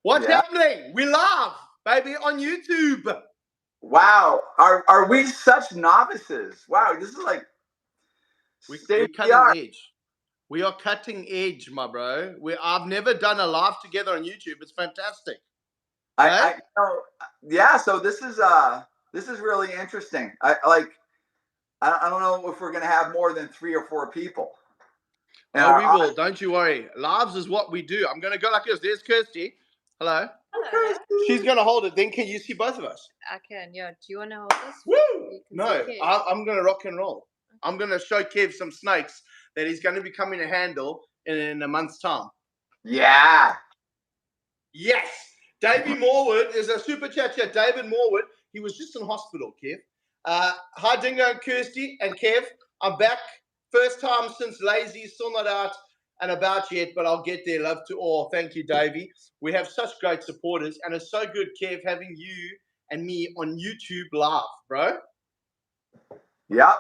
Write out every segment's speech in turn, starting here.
What's happening? We live, baby, on YouTube. Wow, are we such novices? Wow, this is like we're cutting edge. We are cutting edge, my bro. I've never done a live together on YouTube. It's fantastic. I yeah. So this is really interesting. I don't know if we're gonna have more than 3 or 4 people. Oh, we will. Don't you worry. Lives is what we do. I'm gonna go like this. There's Kirsty. Hello. Hello. She's gonna hold it. Then can you see both of us? I can. Yeah. Do you want to hold this? Woo! No, I'm gonna rock and roll. Okay. I'm gonna show Kev some snakes that he's gonna be coming to handle in a month's time. Yeah. Yes. Davey Morwood is a super chat here. David Morwood. He was just in hospital, Kev. Hi, Dingo and Kirsty and Kev. I'm back. First time since Lazy. Still not out and about yet, but I'll get there. Love to all. Thank you, Davey. We have such great supporters, and it's so good, Kev, having you and me on YouTube live, bro. Yep.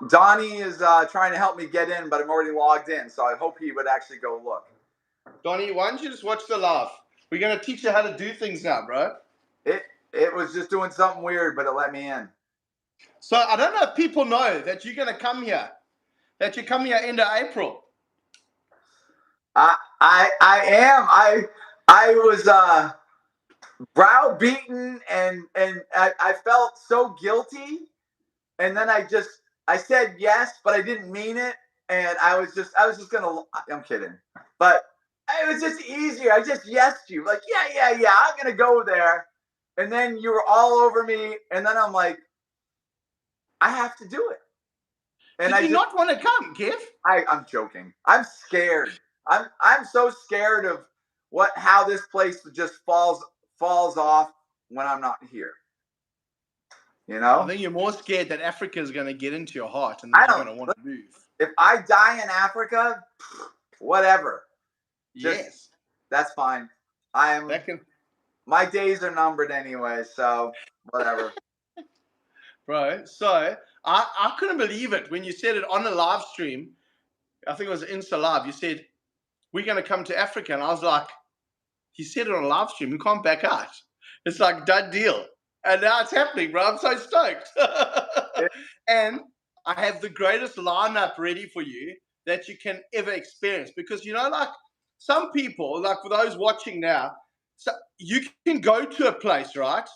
Donnie is trying to help me get in, but I'm already logged in, so I hope he would actually go look. Donnie, why don't you just watch the live? We're going to teach you how to do things now, bro. It was just doing something weird, but it let me in. So I don't know if people know that you're going to come here, that you come here end of April. I am. I was browbeaten and I felt so guilty, and then I said yes, but I didn't mean it, and I was just gonna. I'm kidding, but it was just easier. I just yesed you, like yeah. I'm gonna go there, and then you were all over me, and then I'm like, I have to do it. And Did you not want to come, Kev? I'm joking. I'm scared. I'm so scared of how this place just falls off when I'm not here. You know? I think you're more scared that Africa is going to get into your heart and you're going to want to move. If I die in Africa, whatever. Yes. That's fine. My days are numbered anyway, so whatever. Bro, so I couldn't believe it when you said it on a live stream. I think it was Insta Live. You said, we're going to come to Africa. And I was like, he said it on a live stream. We can't back out. It's like, done deal. And now it's happening, bro. I'm so stoked. And I have the greatest lineup ready for you that you can ever experience. Because, like some people, like for those watching now, so you can go to a place, right?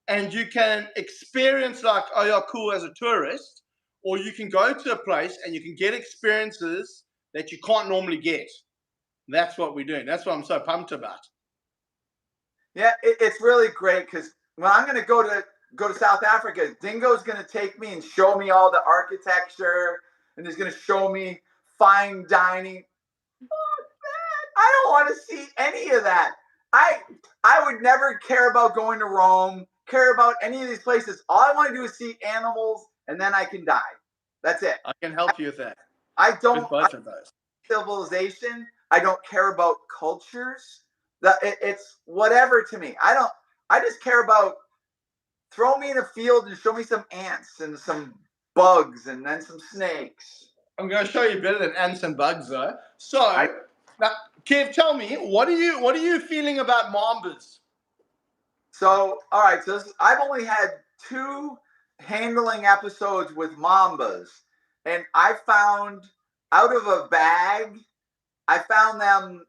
And you can experience like, oh, yeah, cool as a tourist. Or you can go to a place and you can get experiences that you can't normally get. That's what we're doing. That's what I'm so pumped about. Yeah, it's really great because when I'm going to go to South Africa, Dingo's going to take me and show me all the architecture, and he's going to show me fine dining. Oh, man, I don't want to see any of that. I would never care about going to Rome, care about any of these places. All I want to do is see animals, and then I can die. That's it. I can help you with that. I don't. Both of those. Civilization. I don't care about cultures. It's whatever to me. I just care about throw me in a field and show me some ants and some bugs and then some snakes. I'm going to show you better than ants and bugs, though. So, now, Kev, tell me, what are you feeling about Mambas? So, all right. So I've only had 2 handling episodes with Mambas, and I found out of a bag. I found them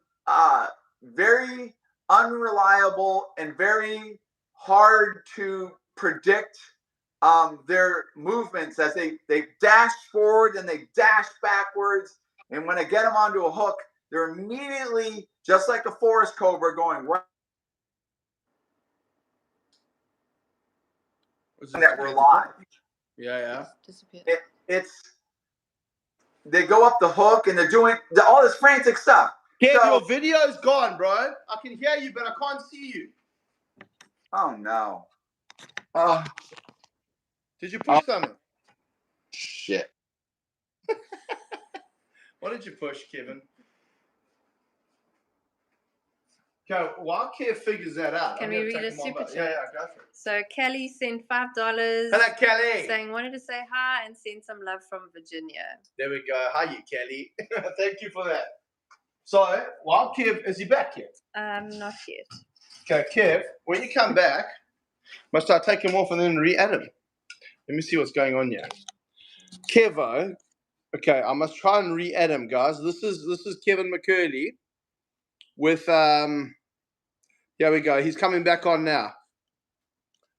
very unreliable and very hard to predict their movements as they dash forward and they dash backwards. And when I get them onto a hook, they're immediately, just like a forest cobra, going right. That we're live. Yeah. They go up the hook and they're doing all this frantic stuff. Kev, your video's gone, bro. I can hear you, but I can't see you. Oh, no. Did you push something? Shit. What did you push, Kevin? Okay, while Kev figures that out, can we read a super chat? Yeah, go for it. So Kelly sent $5. Hello, Kelly. Saying wanted to say hi and send some love from Virginia. There we go. Hi, you, Kelly. Thank you for that. So, while Kev, is he back yet? Not yet. Okay, Kev, when you come back, must I take him off and then re-add him? Let me see what's going on here. Kevo, okay, I must try and re-add him, guys. This is Kevin McCurley with here we go. He's coming back on now.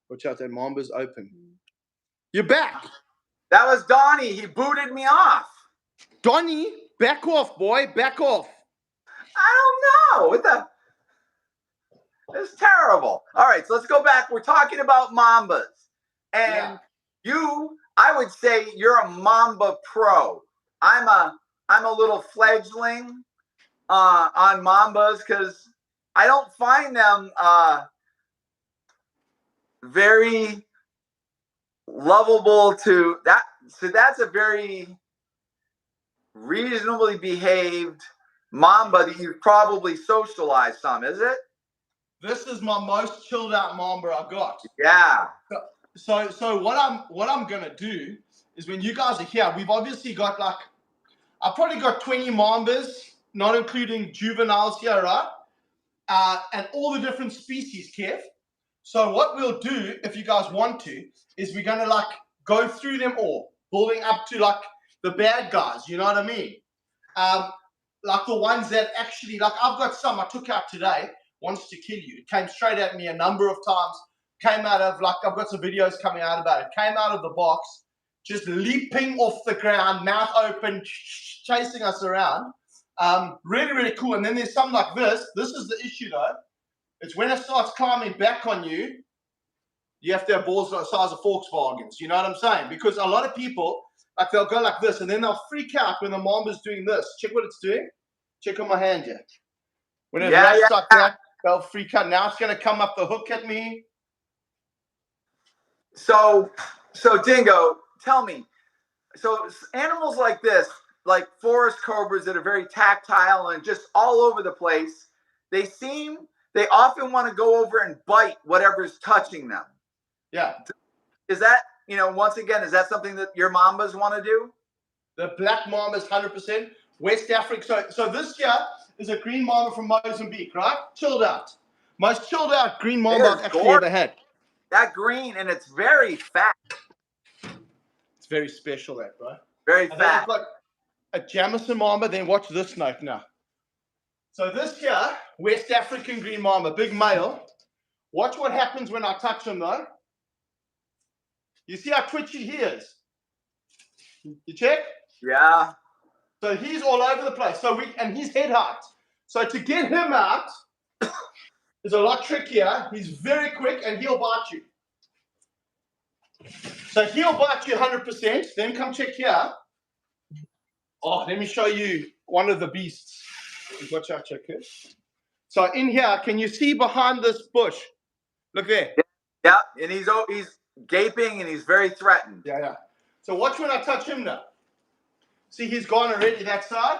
Watch out, that Mamba's open. You're back. That was Donnie. He booted me off. Donnie, back off, boy. Back off. I don't know. What the? It's terrible. All right, so let's go back. We're talking about Mambas. And I would say you're a Mamba pro. I'm a little fledgling on Mambas because I don't find them very lovable to that. So that's a very reasonably behaved Mamba that you've probably socialized some, is it? This is my most chilled out Mamba I've got. Yeah. So what I'm gonna do is when you guys are here, we've obviously got I've probably got 20 Mambas, not including juveniles here, right? And all the different species, Kev. So what we'll do, if you guys want to, is we're gonna go through them all, building up to the bad guys. You know what I mean? The ones that actually I've got some I took out today. Wants to kill you. It came straight at me a number of times. Came out of I've got some videos coming out about it. Came out of the box, just leaping off the ground, mouth open, chasing us around. Really, really cool. And then there's some like this. This is the issue though. It's when it starts climbing back on you, you have to have balls the size of Volkswagens. You know what I'm saying? Because a lot of people, they'll go like this and then they'll freak out when the Mamba's doing this. Check what it's doing. Check on my hand here. When it wraps like that, they'll freak out. Now it's going to come up the hook at me. So Dingo, tell me. So animals like this, like forest cobras that are very tactile and just all over the place, they often want to go over and bite whatever's touching them. Yeah. Is that, once again, is that something that your Mambas want to do? The black Mambas, 100%. West Africa. So this here is a green Mamba from Mozambique, right? Chilled out. Most chilled out green Mamba I've actually ever had. That green, and it's very fat. It's very special, that, bro. Very fat. I've got a Jamison Mamba, then watch this snake now. So this here, West African green Mamba, big male. Watch what happens when I touch him, though. You see how twitchy he is? You check? Yeah. So he's all over the place. And he's head height. So to get him out is a lot trickier. He's very quick and he'll bite you. So he'll bite you 100%. Then come check here. Oh, let me show you one of the beasts. Watch out, check here. So in here, can you see behind this bush? Look there. Yeah, and he's gaping and he's very threatened. Yeah. So watch when I touch him now. See, he's gone already that side.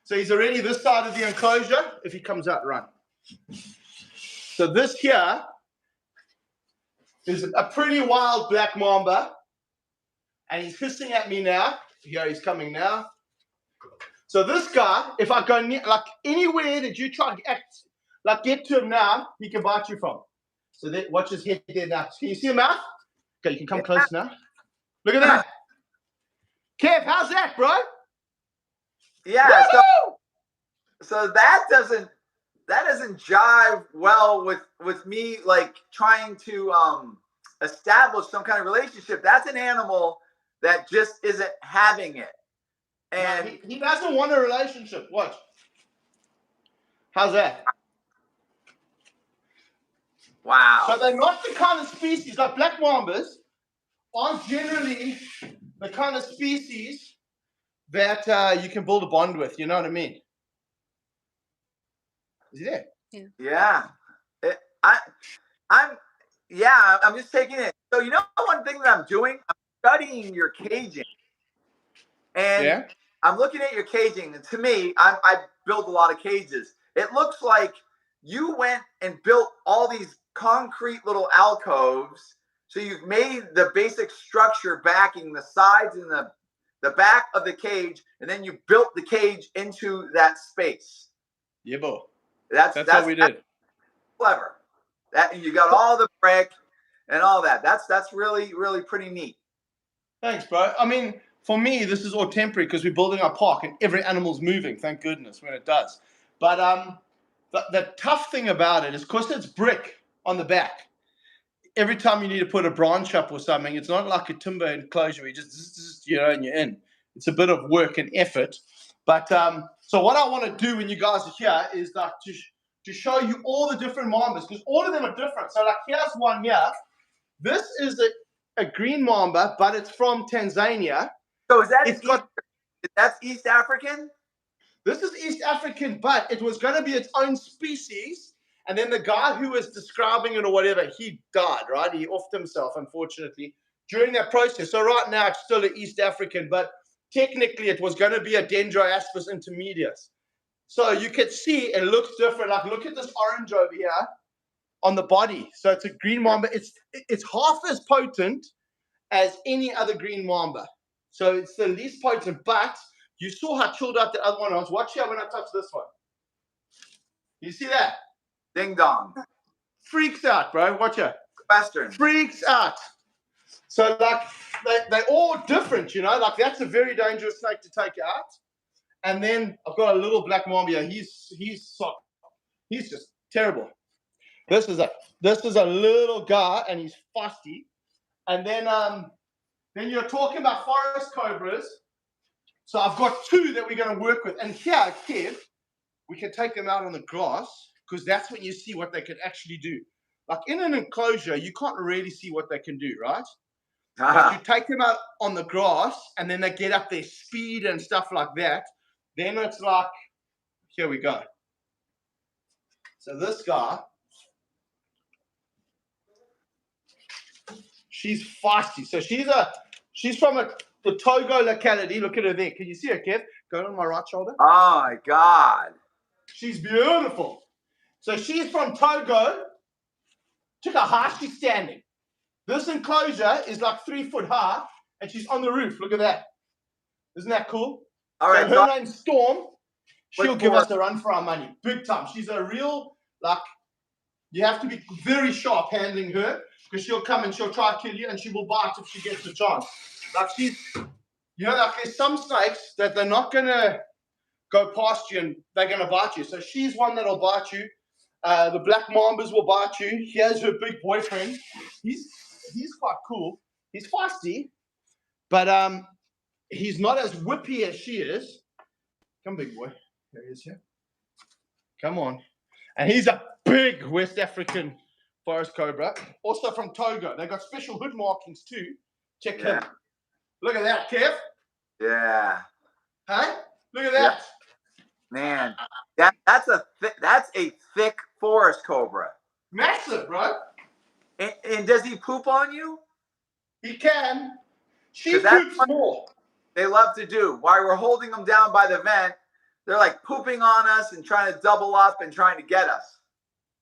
So he's already this side of the enclosure. If he comes out, run. So this here is a pretty wild black Mamba. And he's hissing at me now. Here he's coming now. So this guy, if I go near, anywhere that you try to get to him now, he can bite you from. So watch his head there now. Can you see him out? Okay, you can come close now. Look at that. Kev, how's that, bro? Yeah. So that doesn't jive well with me trying to establish some kind of relationship. That's an animal that just isn't having it. And no, he doesn't want a relationship. Watch. How's that? Wow. So they're not the kind of species, like black Mambas aren't generally the kind of species that you can build a bond with. You know what I mean? Is he there? Yeah. I'm just taking it. So one thing that I'm doing, I'm studying your caging. And I'm looking at your caging, and to me, I built a lot of cages. It looks like you went and built all these concrete little alcoves. So you've made the basic structure backing the sides and the back of the cage, and then you built the cage into that space. Yeah, boy. That's what we did. Clever. That you got all the brick and all that. That's really, really pretty neat. Thanks, bro. I mean, for me, this is all temporary because we're building our park and every animal's moving, thank goodness, when it does. But the tough thing about it is because it's brick on the back, every time you need to put a branch up or something, it's not like a timber enclosure where you just and you're in. It's a bit of work and effort. But so what I want to do when you guys are here is like to show you all the different Mambas, because all of them are different. So like here's one here. This is a green Mamba, but it's from Tanzania. So that's East African? This is East African, but it was going to be its own species. And then the guy who was describing it or whatever, he died, right? He offed himself, unfortunately, during that process. So right now it's still an East African, but technically it was going to be a Dendroaspis intermedius. So you can see it looks different. Like look at this orange over here on the body. So it's a green Mamba. It's half as potent as any other green Mamba. So it's the least potent, but you saw how chilled out the other one was. Watch here when I touch this one. You see that? Ding dong. Freaks out, bro. Watch it. Western. Freaks out. So like they're all different, like that's a very dangerous snake to take out. And then I've got a little black Mamba here. He's just terrible. This is a little guy and he's fusty. And then you're talking about forest cobras. So I've got two that we're going to work with. And here, Kev, we can take them out on the grass because that's when you see what they can actually do. Like in an enclosure, you can't really see what they can do, right? But you take them out on the grass and then they get up their speed and stuff like that. Then it's like, here we go. So this guy, she's feisty. So she's from the Togo locality. Look at her there. Can you see her, Kev? Go on my right shoulder. Oh my God. She's beautiful. So she's from Togo. Check how high she's standing. This enclosure is like 3 foot high, and she's on the roof. Look at that. Isn't that cool? All right. So her name's Storm. She'll give us a run for our money. Big time. She's a real, you have to be very sharp handling her because she'll come and she'll try to kill you and she will bite if she gets the chance. There's some snakes that they're not going to go past you and they're going to bite you. So she's one that'll bite you. The black Mambas will bite you. Here's her big boyfriend. He's quite cool. He's feisty, but he's not as whippy as she is. Come, big boy. There he is here. Come on. And he's a big West African forest cobra, also from Togo. They got special hood markings too. Check him. Look at that, Kev. Yeah. Hey, look at that. Man, that's a thick forest cobra. Massive, bro. And does he poop on you? He can. She poops more. They love to do. While we're holding them down by the vent, they're like pooping on us and trying to double up and trying to get us.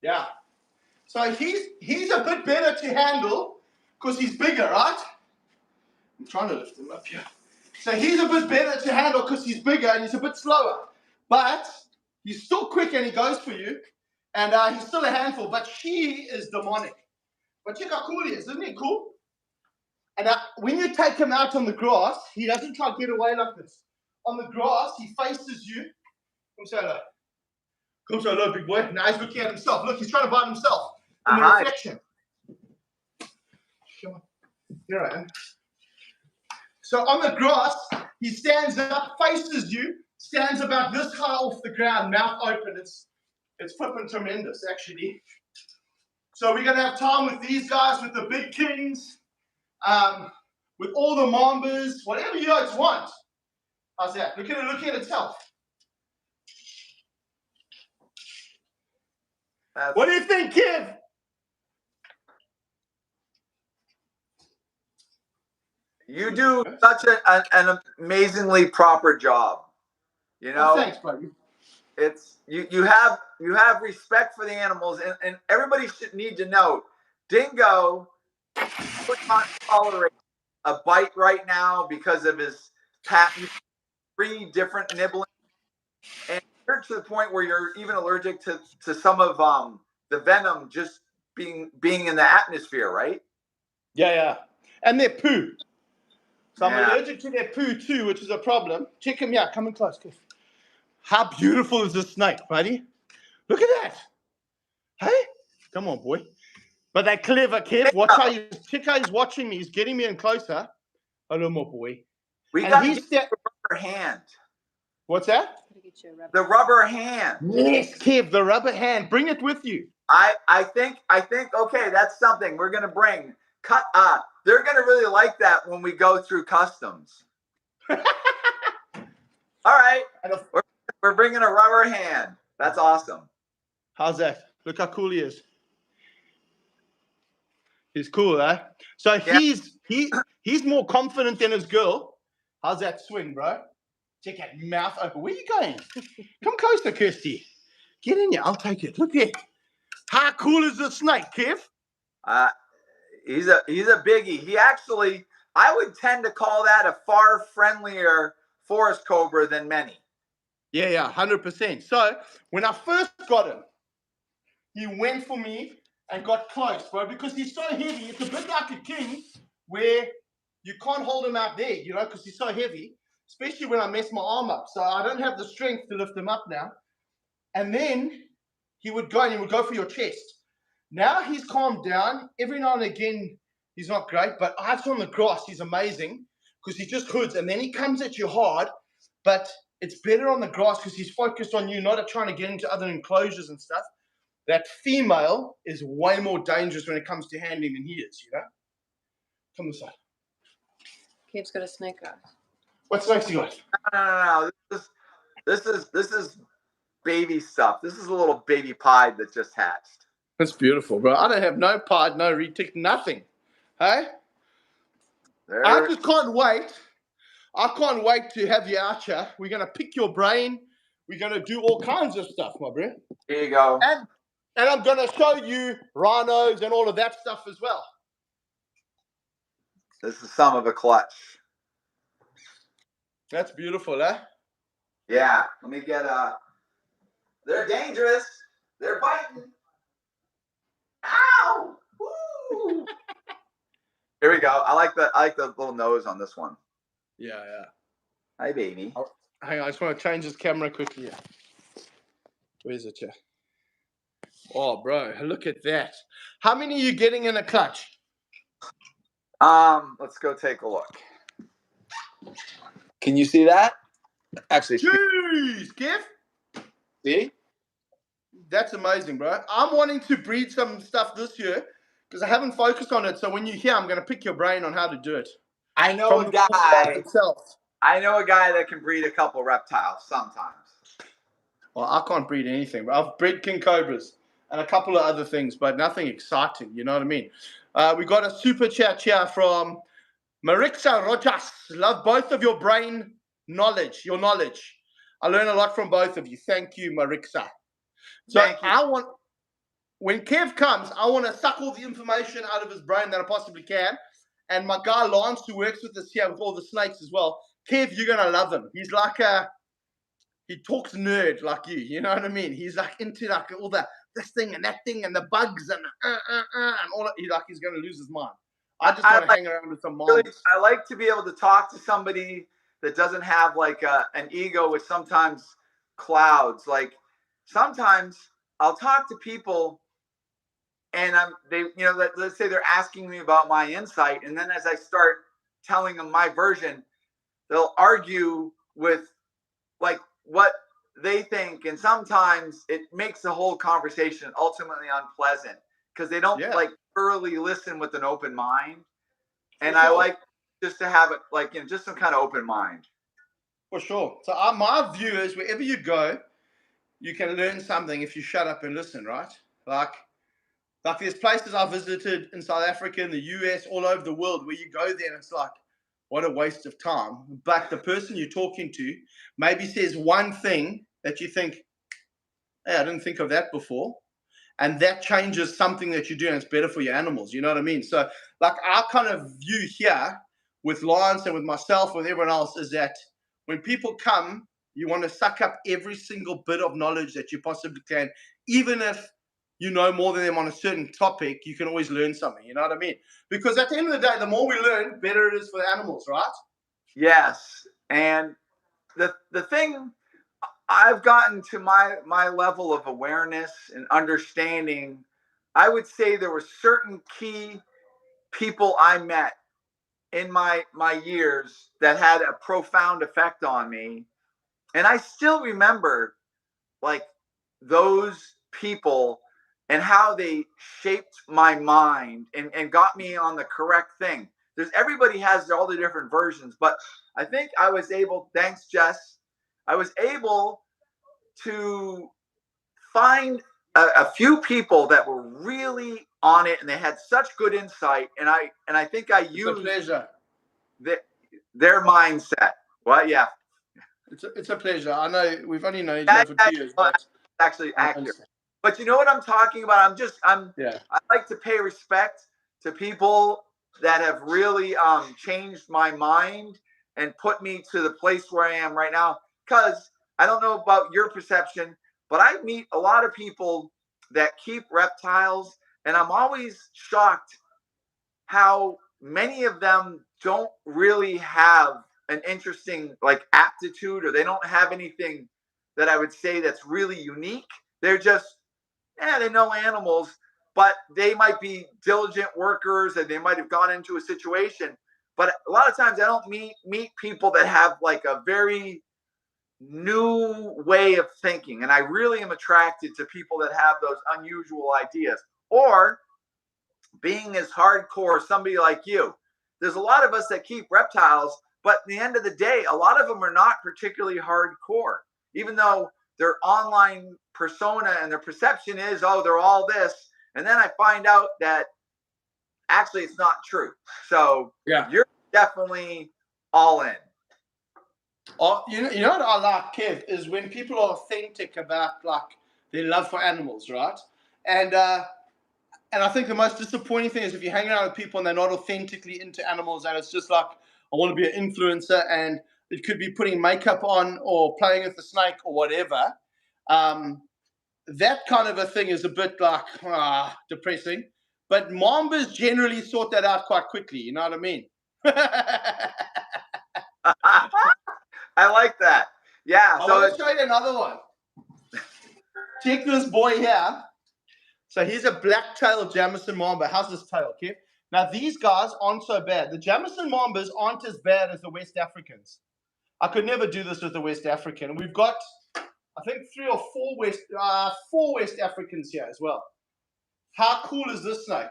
Yeah. So he's a bit better to handle because he's bigger, right? I'm trying to lift him up here. So he's a bit better to handle because he's bigger and he's a bit slower. But he's still quick and he goes for you. And he's still a handful. But she is demonic. But check how cool he is. Isn't he cool? And when you take him out on the grass, he doesn't try to get away like this. On the grass, he faces you. Come say hello. Come say hello, big boy. Now he's looking at himself. Look, he's trying to bite himself. In the reflection. Come on. Here I am. So on the grass, he stands up, faces you, stands about this high off the ground, mouth open. It's flipping tremendous, actually. So we're going to have time with these guys, with the big kings, with all the Mambas, whatever you guys want. How's that? Look at itself. What do you think, kid? You do such an amazingly proper job. Oh, thanks, buddy. It's you have respect for the animals, and everybody should need to know Dingo would not tolerate a bite right now because of his three different nibbling, and you're to the point where you're even allergic to some of the venom just being in the atmosphere, right? Yeah. And their poo. So I'm Yeah. allergic to their poo too, which is a problem. Check him out. Come in close, Kev. How beautiful is this snake, buddy? Look at that. Hey? Come on, boy. But they're clever, Kev. Watch how check how he's watching me. He's getting me in closer. A little more, boy. We And got he's the rubber hand. What's that? The rubber hand. Yes, Kev, the rubber hand. Bring it with you. I think okay, that's something we're gonna bring. They're gonna really like that when we go through customs. All right, we're bringing a rubber hand. That's awesome. How's that? Look how cool he is. He's cool, eh? So yeah. He's more confident than his girl. How's that swing, bro? Check out mouth open. Where are you going? Come closer, Kirsty. Get in here. I'll take it. Look there. How cool is this snake, Kev? He's a biggie. He actually, I would tend to call that a far friendlier forest cobra than many. Yeah, 100%. So when I first got him, he went for me and got close, bro, because he's so heavy. It's a bit like a king where you can't hold him out there, you know, because he's so heavy, especially when I mess my arm up. So I don't have the strength to lift him up now. And then he would go for your chest. Now he's calmed down. Every now and again, he's not great, but out on the grass, he's amazing because he just hoods, and then he comes at you hard, but it's better on the grass because he's focused on you, not trying to get into other enclosures and stuff. That female is way more dangerous when it comes to handling than he is, you know? Come this side. Kev's got a snake out. What snakes you got? No. This is baby stuff. This is a little baby pied that just hatched. That's beautiful, bro. I don't have no pied, no retic, nothing. Hey? I just can't wait. I can't wait to have you out here. We're going to pick your brain. We're going to do all kinds of stuff, my bro. Here you go. And I'm going to show you rhinos and all of that stuff as well. This is some of a clutch. That's beautiful, eh? Yeah. Let me get they're dangerous. They're biting. Ow! Woo! Here we go. I like the little nose on this one. Yeah. Hi, baby. Oh, hang on, I just want to change this camera quickly here. Where's it here? Oh, bro, look at that. How many are you getting in a clutch? Let's go take a look. Can you see that? Actually, jeez, Kev. See? That's amazing, bro. I'm wanting to breed some stuff this year because I haven't focused on it. So when you're here, I'm going to pick your brain on how to do it. I know a guy that can breed a couple reptiles sometimes. Well, I can't breed anything, but I've bred king cobras and a couple of other things, but nothing exciting. You know what I mean? We got a super chat here from Marixa Rojas. Love both of your brain knowledge, your knowledge. I learn a lot from both of you. Thank you, Marixa. So when Kev comes, I want to suck all the information out of his brain that I possibly can. And my guy Lance, who works with us here with all the snakes as well, Kev, you're going to love him. He's like he talks nerd like you know what I mean? He's like into like all this thing and that thing and the bugs and all that. He's going to lose his mind. I just want to hang around with some moms. I like to be able to talk to somebody that doesn't have like an ego with sometimes clouds. Like sometimes I'll talk to people and let's say they're asking me about my insight. And then as I start telling them my version, they'll argue with like what they think. And sometimes it makes the whole conversation ultimately unpleasant because they don't like thoroughly listen with an open mind. And I like just to have it like, just some kind of open mind. For sure. So my view is wherever you go, you can learn something if you shut up and listen, right? Like there's places I visited in South Africa, in the US, all over the world where you go there and it's like, what a waste of time. But the person you're talking to maybe says one thing that you think, hey, I didn't think of that before. And that changes something that you do and it's better for your animals. You know what I mean? So like our kind of view here, with Lance and with myself, with everyone else, is that when people come, you want to suck up every single bit of knowledge that you possibly can, even if you know more than them on a certain topic. You can always learn something. You know what I mean? Because at the end of the day, the more we learn, better it is for the animals, right? Yes, and the thing, I've gotten to my level of awareness and understanding. I would say there were certain key people I met in my years that had a profound effect on me, and I still remember like those people and how they shaped my mind and got me on the correct thing. Everybody has all the different versions, but I think I was able, thanks Jess, I was able to find a few people that were really on it and they had such good insight, and I think I used their mindset. Well, yeah. It's a pleasure. I know we've only known each other for 2 years, but actually accurate. But you know what I'm talking about? I like to pay respect to people that have really changed my mind and put me to the place where I am right now. Because I don't know about your perception, but I meet a lot of people that keep reptiles, and I'm always shocked how many of them don't really have an interesting like aptitude, or they don't have anything that I would say that's really unique. They're just, they know animals, but they might be diligent workers and they might have gone into a situation. But a lot of times I don't meet people that have like a very new way of thinking. And I really am attracted to people that have those unusual ideas, or being as hardcore as somebody like you. There's a lot of us that keep reptiles, but at the end of the day, a lot of them are not particularly hardcore, even though their online persona and their perception is, oh, they're all this. And then I find out that actually it's not true. So you're definitely all in. Oh, you know what I like, Kev, is when people are authentic about like their love for animals, right? And I think the most disappointing thing is if you're hanging out with people and they're not authentically into animals, and it's just like, I want to be an influencer, and it could be putting makeup on or playing with the snake or whatever. That kind of a thing is a bit like depressing. But Mambas generally sort that out quite quickly. You know what I mean? I like that. Yeah. So let's show you another one. Check this boy here. So here's a black-tailed Jamison Mamba. How's this tail, Kev? Now, these guys aren't so bad. The Jamison Mambas aren't as bad as the West Africans. I could never do this with the West African. We've got, I think, 3 or 4 West Africans here as well. How cool is this snake?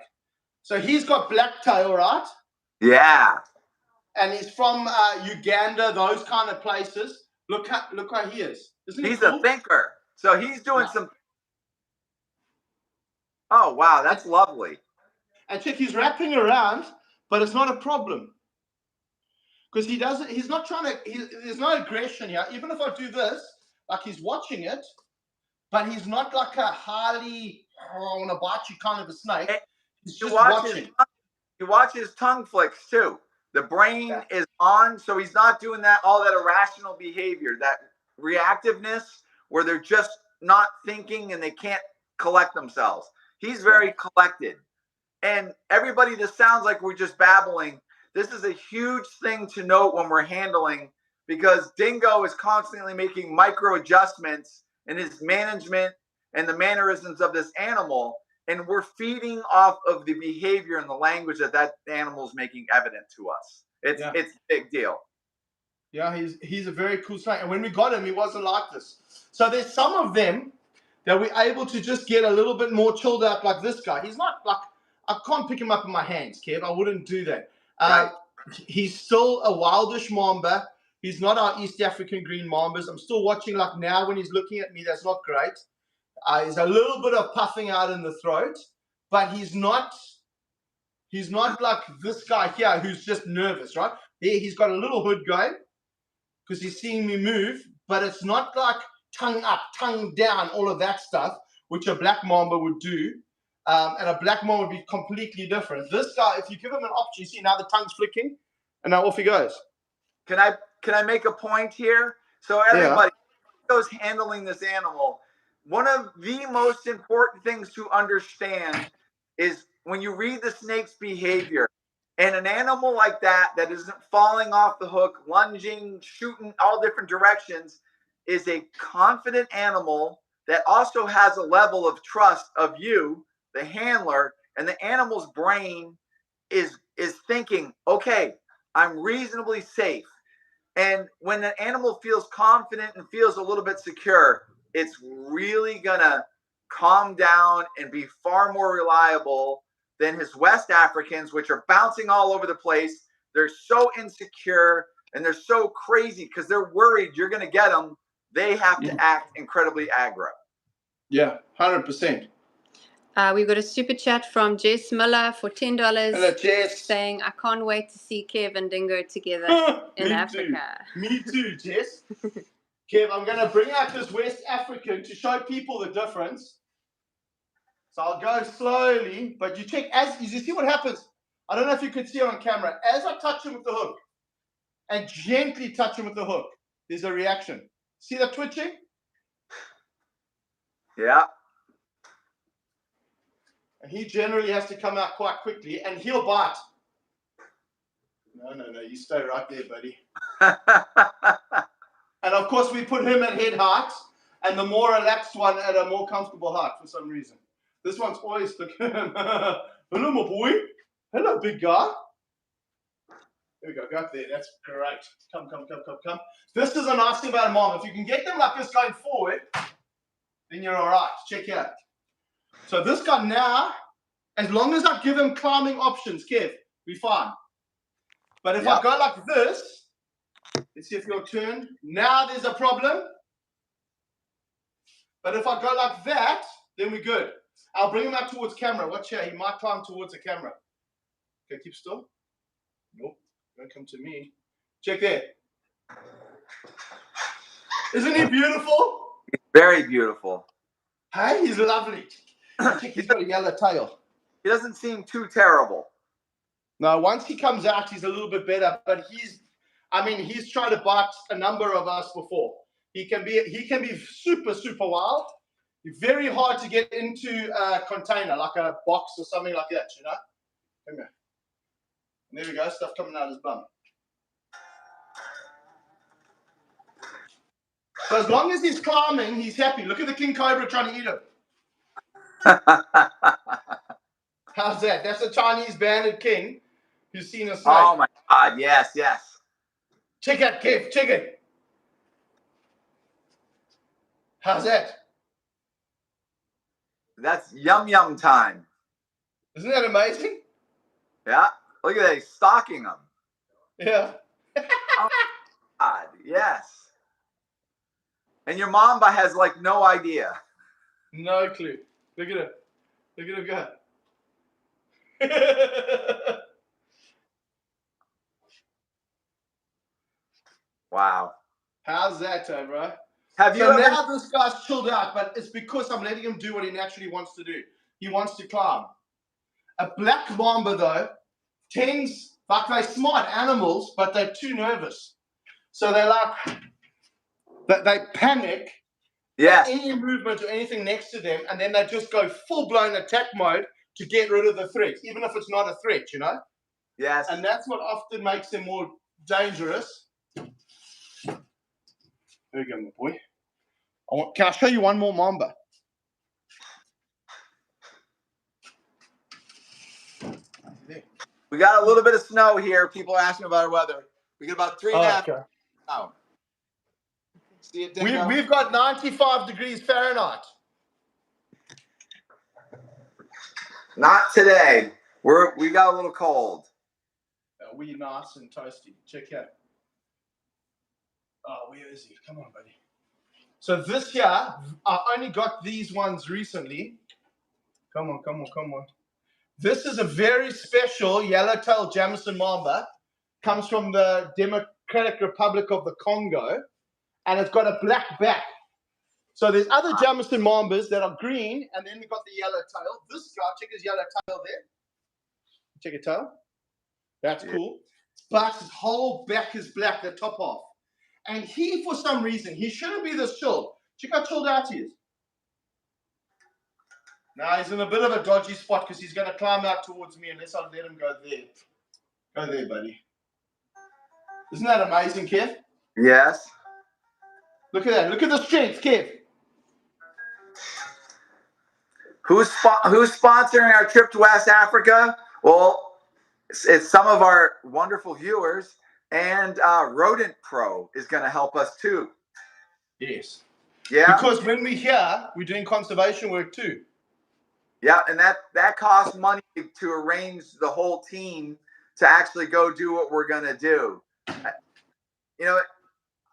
So he's got black tail, right? Yeah. And he's from Uganda, those kind of places. Look how he is. Isn't he cool? A thinker. So he's doing some. Oh, wow. That's lovely. And check, he's wrapping around, but it's not a problem. Because he's not trying to, there's no aggression here. Even if I do this, like he's watching it, but he's not like a highly, I want to bite you kind of a snake. He's just watching. You watch his tongue flicks too. The brain is on, so he's not doing all that irrational behavior, that reactiveness where they're just not thinking and they can't collect themselves. He's very collected. And everybody, this sounds like we're just babbling. This is a huge thing to note when we're handling, because Dingo is constantly making micro adjustments in his management and the mannerisms of this animal. And we're feeding off of the behavior and the language that animal is making evident to us. It's a big deal. Yeah, he's a very cool snake. And when we got him, he wasn't like this. So there's some of them that we're able to just get a little bit more chilled out, like this guy. He's not like, I can't pick him up in my hands, Kev. I wouldn't do that. Right. He's still a wildish Mamba. He's not our East African green Mambas. I'm still watching, like now when he's looking at me, that's not great. He's a little bit of puffing out in the throat, but he's not like this guy here who's just nervous, right? There, he's got a little hood going because he's seeing me move, but it's not like tongue up, tongue down, all of that stuff, which a black Mamba would do. And a black Mamba would be completely different. This guy, if you give him an option, you see now the tongue's flicking, And now off he goes. Can I make a point here? So everybody who's handling this animal, one of the most important things to understand is when you read the snake's behavior, and an animal like that isn't falling off the hook, lunging, shooting all different directions, is a confident animal that also has a level of trust of you, the handler, and the animal's brain is thinking, okay, I'm reasonably safe. And when an animal feels confident and feels a little bit secure, it's really gonna calm down and be far more reliable than his West Africans, which are bouncing all over the place. They're so insecure and they're so crazy because they're worried you're gonna get them. They have to act incredibly aggro. Yeah, 100%. We've got a super chat from Jess Miller for $10. Hello, Jess. Saying, I can't wait to see Kev and Dingo together in Africa. Me too, Jess. Kev, I'm going to bring out this West African to show people the difference. So I'll go slowly, but you check, you see what happens. I don't know if you could see it on camera. As I touch him with the hook and gently touch him with the hook, there's a reaction. See the twitching? Yeah. And he generally has to come out quite quickly, and he'll bite. No, you stay right there, buddy. And of course, we put him at head height, and the more relaxed one at a more comfortable height for some reason. This one's always looking. Hello, my boy. Hello, big guy. There we go. Go up there. That's great. Come. This is a nice thing about a mom. If you can get them like this going forward, then you're all right. Check it out. So this guy now, as long as I give him climbing options, Kev, we're fine. But if I go like this, let's see if you'll turn. Now there's a problem. But if I go like that, then we're good. I'll bring him out towards camera. Watch here. He might climb towards the camera. Okay, keep still. Nope. Don't come to me. Check there. Isn't he beautiful? Very beautiful. Hey, he's lovely. He's got a yellow tail. He doesn't seem too terrible. No, once he comes out, he's a little bit better. But he's tried to bite a number of us before. He can be super, super wild. Very hard to get into a container, like a box or something like that, you know? Come here. And there we go, stuff coming out of his bum. So as long as he's climbing, he's happy. Look at the king cobra trying to eat him. How's that? That's a Chinese banded king who's seen a snake. Oh my God! Yes. Check it, Kev. Check it. How's that? That's yum time. Isn't that amazing? Yeah. Look at that. He's stalking him. Yeah. Oh God. Yes. And your Mamba has like no idea. No clue. Look at him. Look at him go. Wow. How's that, bro? Now this guy's chilled out, but it's because I'm letting him do what he naturally wants to do. He wants to climb. A black mamba, though, tends, like they're smart animals, but they're too nervous. So they panic at any movement or anything next to them, and then they just go full-blown attack mode to get rid of the threat, even if it's not a threat, you know? Yes. And that's what often makes them more dangerous. There you go, my boy. Can I show you one more mamba? We got a little bit of snow here. People are asking about our weather. We got about 3.5. Okay. Oh. See it, Dingo? We've got 95 degrees Fahrenheit. Not today. We got a little cold. We nice and toasty. Check out. Oh, where is he? Come on, buddy. So this year, I only got these ones recently. Come on. This is a very special yellowtail Jamison Mamba. Comes from the Democratic Republic of the Congo. And it's got a black back. So there's other Jamison Mambas that are green, and then we've got the yellow tail. This guy, check his yellow tail there. Check his tail. That's cool. but his whole back is black, the top half. And he, for some reason, he shouldn't be this chilled. Check how chilled out he is. Now he's in a bit of a dodgy spot because he's going to climb out towards me unless I let him go there. Go there, buddy. Isn't that amazing, Kev? Yes. Look at that. Look at the strength, Kev. Who's sponsoring our trip to West Africa? Well, it's some of our wonderful viewers, and Rodent Pro is going to help us too. Yes. Yeah. Because when we're here, we're doing conservation work too. Yeah, and that costs money to arrange the whole team to actually go do what we're going to do. You know,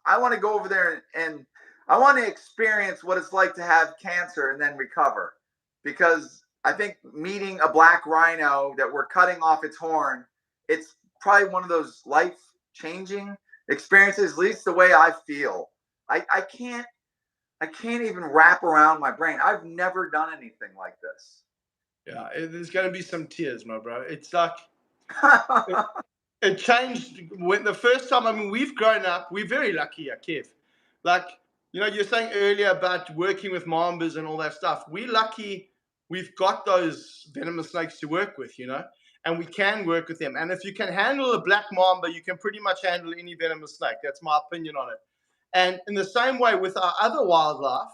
I want to go over there and I want to experience what it's like to have cancer and then recover. Because I think meeting a black rhino that we're cutting off its horn, it's probably one of those life-changing experiences, at least the way I feel. I can't even wrap around my brain. I've never done anything like this. Yeah, there's going to be some tears, my bro. It's like it changed when the first time. I mean, we've grown up. We're very lucky here, Kev. Like, you know, you're saying earlier about working with mambas and all that stuff. We're lucky we've got those venomous snakes to work with, you know, and we can work with them. And if you can handle a black mamba, you can pretty much handle any venomous snake. That's my opinion on it. And in the same way with our other wildlife,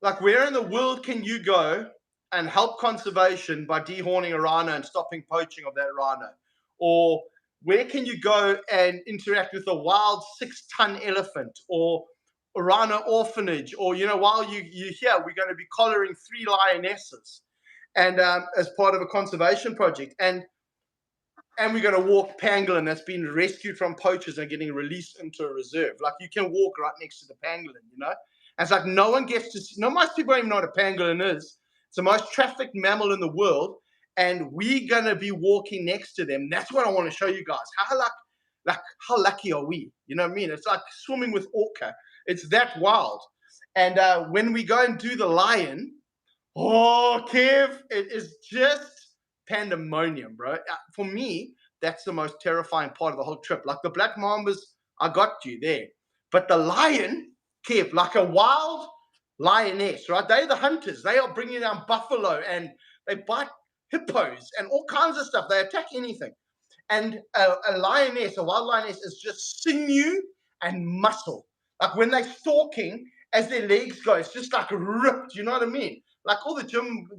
like where in the world can you go and help conservation by dehorning a rhino and stopping poaching of that rhino? Or where can you go and interact with a wild 6-ton elephant or a rhino orphanage? Or, you know, while you're here, we're going to be collaring 3 lionesses and as part of a conservation project. And we're going to walk pangolin that's been rescued from poachers and getting released into a reserve. Like you can walk right next to the pangolin, you know? And it's like no one gets to see, no, most people don't even know what a pangolin is. It's the most trafficked mammal in the world. And we're going to be walking next to them. That's what I want to show you guys. How lucky are we? You know what I mean? It's like swimming with orca. It's that wild. And when we go and do the lion, oh, Kev, it is just pandemonium, bro. For me, that's the most terrifying part of the whole trip. Like the black mambas, I got you there. But the lion, Kev, like a wild lioness, right? They're the hunters. They are bringing down buffalo and they bite hippos and all kinds of stuff. They attack anything. And a lioness, a wild lioness, is just sinew and muscle. Like when they're stalking, as their legs go, it's just like ripped. You know what I mean? Like all the gym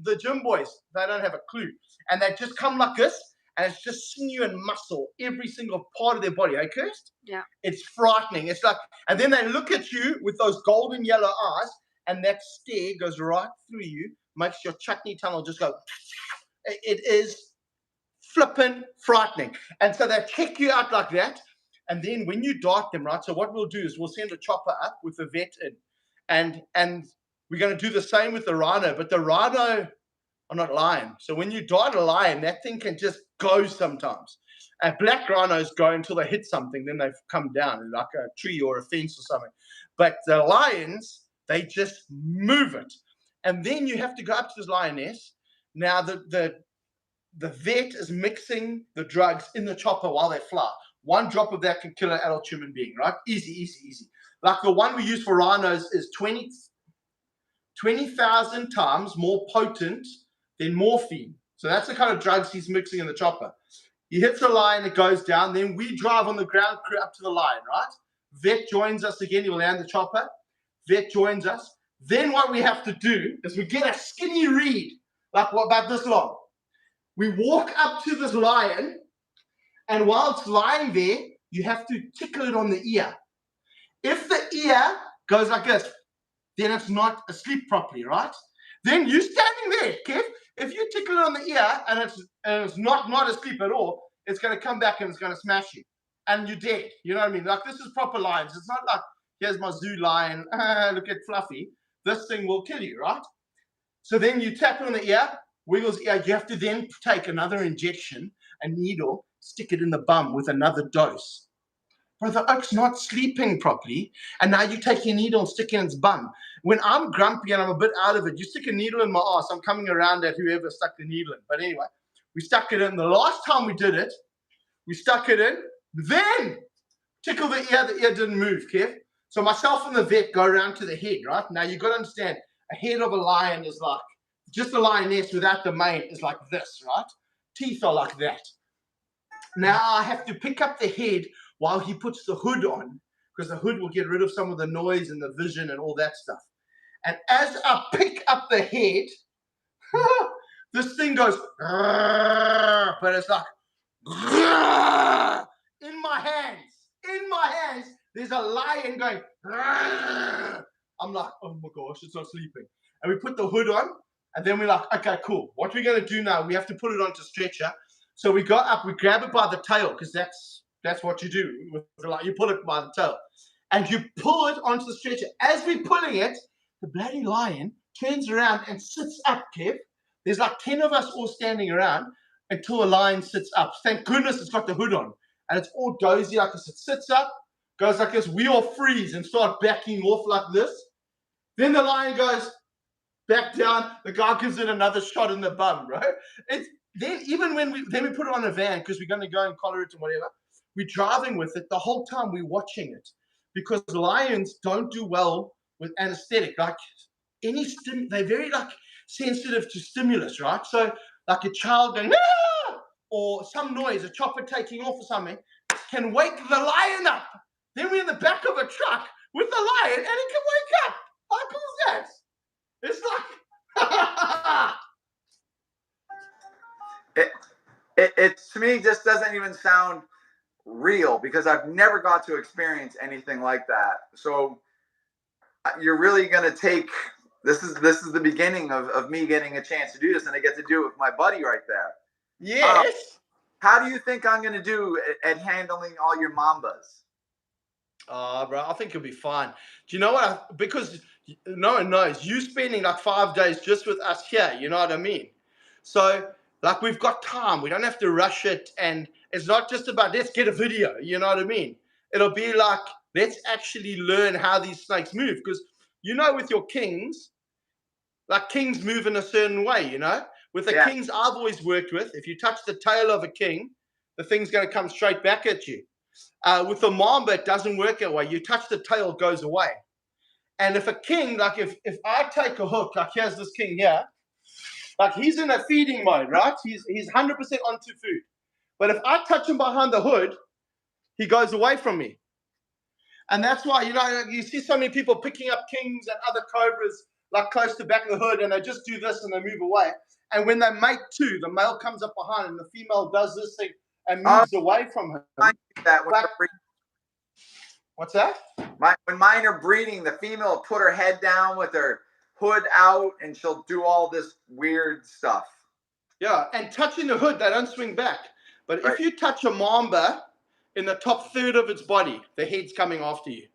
boys, they don't have a clue. And they just come like this, and it's just sinew and muscle, every single part of their body. Hey, Kirst? Yeah. It's frightening. It's like, and then they look at you with those golden yellow eyes, and that stare goes right through you, makes your chutney tunnel just go. It is flippin' frightening. And so they check you out like that. And then when you dart them, right? So what we'll do is we'll send a chopper up with a vet in. And we're going to do the same with the rhino. But the rhino are not lion. So when you dart a lion, that thing can just go sometimes. And black rhinos go until they hit something. Then they come down like a tree or a fence or something. But the lions, they just move it. And then you have to go up to this lioness. Now, the vet is mixing the drugs in the chopper while they fly. One drop of that can kill an adult human being, right? Easy, easy, easy. Like the one we use for rhinos is 20,000 times more potent than morphine. So that's the kind of drugs he's mixing in the chopper. He hits a lion, it goes down. Then we drive on the ground crew up to the lion, right? Vet joins us again. He will land the chopper. Vet joins us. Then what we have to do is we get a skinny reed, like what, about this long. We walk up to this lion, and while it's lying there, you have to tickle it on the ear. If the ear goes like this, then it's not asleep properly, right? Then you standing there, Kev. If you tickle it on the ear and it's not asleep at all, it's going to come back and it's going to smash you, and you're dead. You know what I mean? Like this is proper lions. It's not like here's my zoo lion. Look at Fluffy. This thing will kill you, right? So then you tap it on the ear. Wiggles ear. You have to then take another injection, a needle, stick it in the bum with another dose. But the oak's not sleeping properly, and now you take your needle and stick it in its bum. When I'm grumpy and I'm a bit out of it, you stick a needle in my ass. I'm coming around at whoever stuck the needle in. But anyway, we stuck it in. The last time we did it, We stuck it in. Then tickle the ear didn't move, Kev. So myself and the vet go around to the head, right? Now you've got to understand, a head of a lion is like, just a lioness without the mane is like this, right? Teeth are like that. Now I have to pick up the head while he puts the hood on, because the hood will get rid of some of the noise and the vision and all that stuff. And as I pick up the head, this thing goes, but it's like, in my hands, there's a lion going, I'm like, oh my gosh, it's not sleeping. And we put the hood on, and then we're like, okay, cool. What we're going to do now, we have to put it onto stretcher. So we got up, we grab it by the tail, because that's what you do. You pull it by the tail. And you pull it onto the stretcher. As we're pulling it, the bloody lion turns around and sits up, Kev. There's like 10 of us all standing around until a lion sits up. Thank goodness it's got the hood on. And it's all dozy like this. It sits up, goes like this. We all freeze and start backing off like this. Then the lion goes back down. The guy gives it another shot in the bum, right? Then we put it on a van because we're going to go and collar it and whatever. We're driving with it. The whole time we're watching it, because lions don't do well with anesthetic. Like they're very like sensitive to stimulus, right? So like a child going, ah! Or some noise, a chopper taking off or something, can wake the lion up. Then we're in the back of a truck with the lion and it can wake up. How cool is that? It's like it to me just doesn't even sound real, because I've never got to experience anything like that. So you're really going to take this is the beginning of me getting a chance to do this, and I get to do it with my buddy right there. yes. How do you think I'm going to do at handling all your mambas? Bro, I think you'll be fine. Do you know what? Because no one knows. You spending like 5 days just with us here, you know what I mean? So, like, we've got time. We don't have to rush it. And it's not just about, let's get a video, you know what I mean? It'll be like, let's actually learn how these snakes move. Because, you know, with your kings, like kings move in a certain way, you know? With the kings I've always worked with, if you touch the tail of a king, the thing's going to come straight back at you. With the Mamba, it doesn't work that way. You touch the tail, it goes away. And if a king, like if I take a hook, like here's this king here, like he's in a feeding mode, right? He's 100% onto food. But if I touch him behind the hood, he goes away from me. And that's why, you know, you see so many people picking up kings and other cobras like close to the back of the hood, and they just do this and they move away. And when they mate too, the male comes up behind and the female does this thing and moves away from him. I do that when What's that? When mine are breeding, the female will put her head down with her hood out, and she'll do all this weird stuff. Yeah, and touching the hood, they don't swing back. But if you touch a mamba in the top third of its body, the head's coming after you.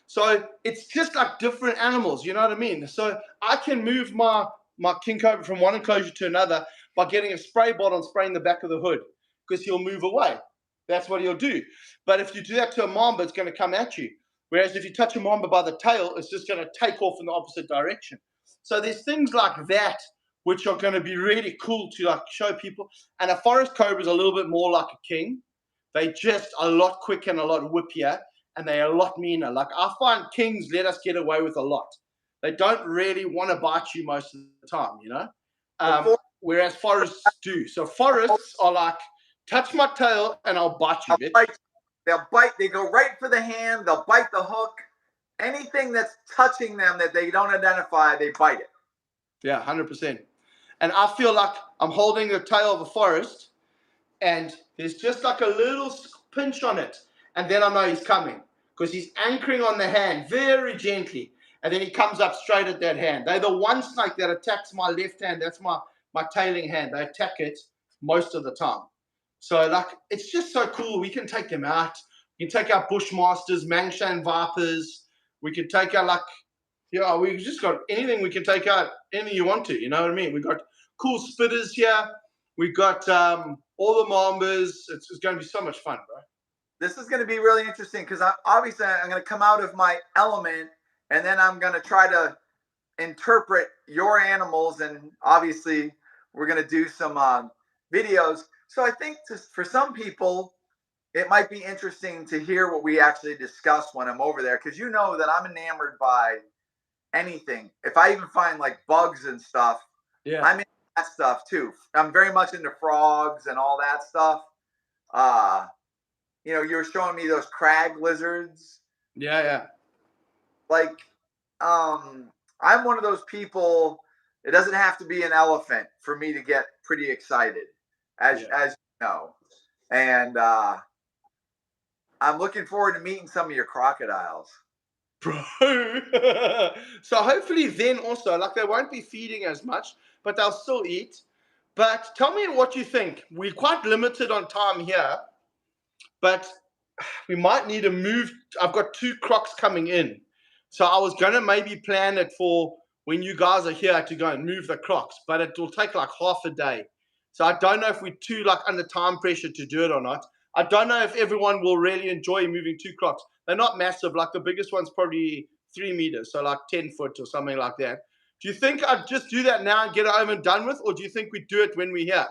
So it's just like different animals, you know what I mean? So I can move my king cobra from one enclosure to another by getting a spray bottle and spraying the back of the hood, because he'll move away. That's what he'll do. But if you do that to a mamba, it's going to come at you. Whereas if you touch a mamba by the tail, it's just going to take off in the opposite direction. So there's things like that which are going to be really cool to like show people. And a forest cobra is a little bit more like a king. They just a lot quicker and a lot whippier, and they're a lot meaner. Like I find kings let us get away with a lot. They don't really want to bite you most of the time, you know? Whereas forests do. So forests are like, touch my tail and I'll bite you, bitch. They'll bite. They go right for the hand. They'll bite the hook. Anything that's touching them that they don't identify, they bite it. Yeah, 100%. And I feel like I'm holding the tail of a forest, and there's just like a little pinch on it. And then I know he's coming, because he's anchoring on the hand very gently. And then he comes up straight at that hand. They're the one snake that attacks my left hand. That's my tailing hand. They attack it most of the time. So, like, it's just so cool. We can take them out. We can take out bushmasters, Mangshan vipers. We can take out, like, yeah, we just got anything we can take out, anything you want to. You know what I mean? We got cool spitters here. We got all the mambas. It's going to be so much fun, bro. This is going to be really interesting, because obviously I'm going to come out of my element, and then I'm going to try to interpret your animals, and obviously we're going to do some videos. So I think for some people, it might be interesting to hear what we actually discuss when I'm over there, because you know that I'm enamored by anything. If I even find like bugs and stuff, Yeah. I'm into that stuff too. I'm very much into frogs and all that stuff. You know, you were showing me those crag lizards. Yeah. Like, I'm one of those people. It doesn't have to be an elephant for me to get pretty excited, as you know. And I'm looking forward to meeting some of your crocodiles. Bro. So hopefully then also, like, they won't be feeding as much, but they'll still eat. But tell me what you think. We're quite limited on time here, but we might need to move. I've got 2 crocs coming in. So I was going to maybe plan it for when you guys are here to go and move the crocs, but it will take like half a day. So I don't know if we're too like under time pressure to do it or not. I don't know if everyone will really enjoy moving 2 crocs. They're not massive. Like the biggest one's probably 3 meters, so like 10 foot or something like that. Do you think I'd just do that now and get it over and done with, or do you think we do it when we're here?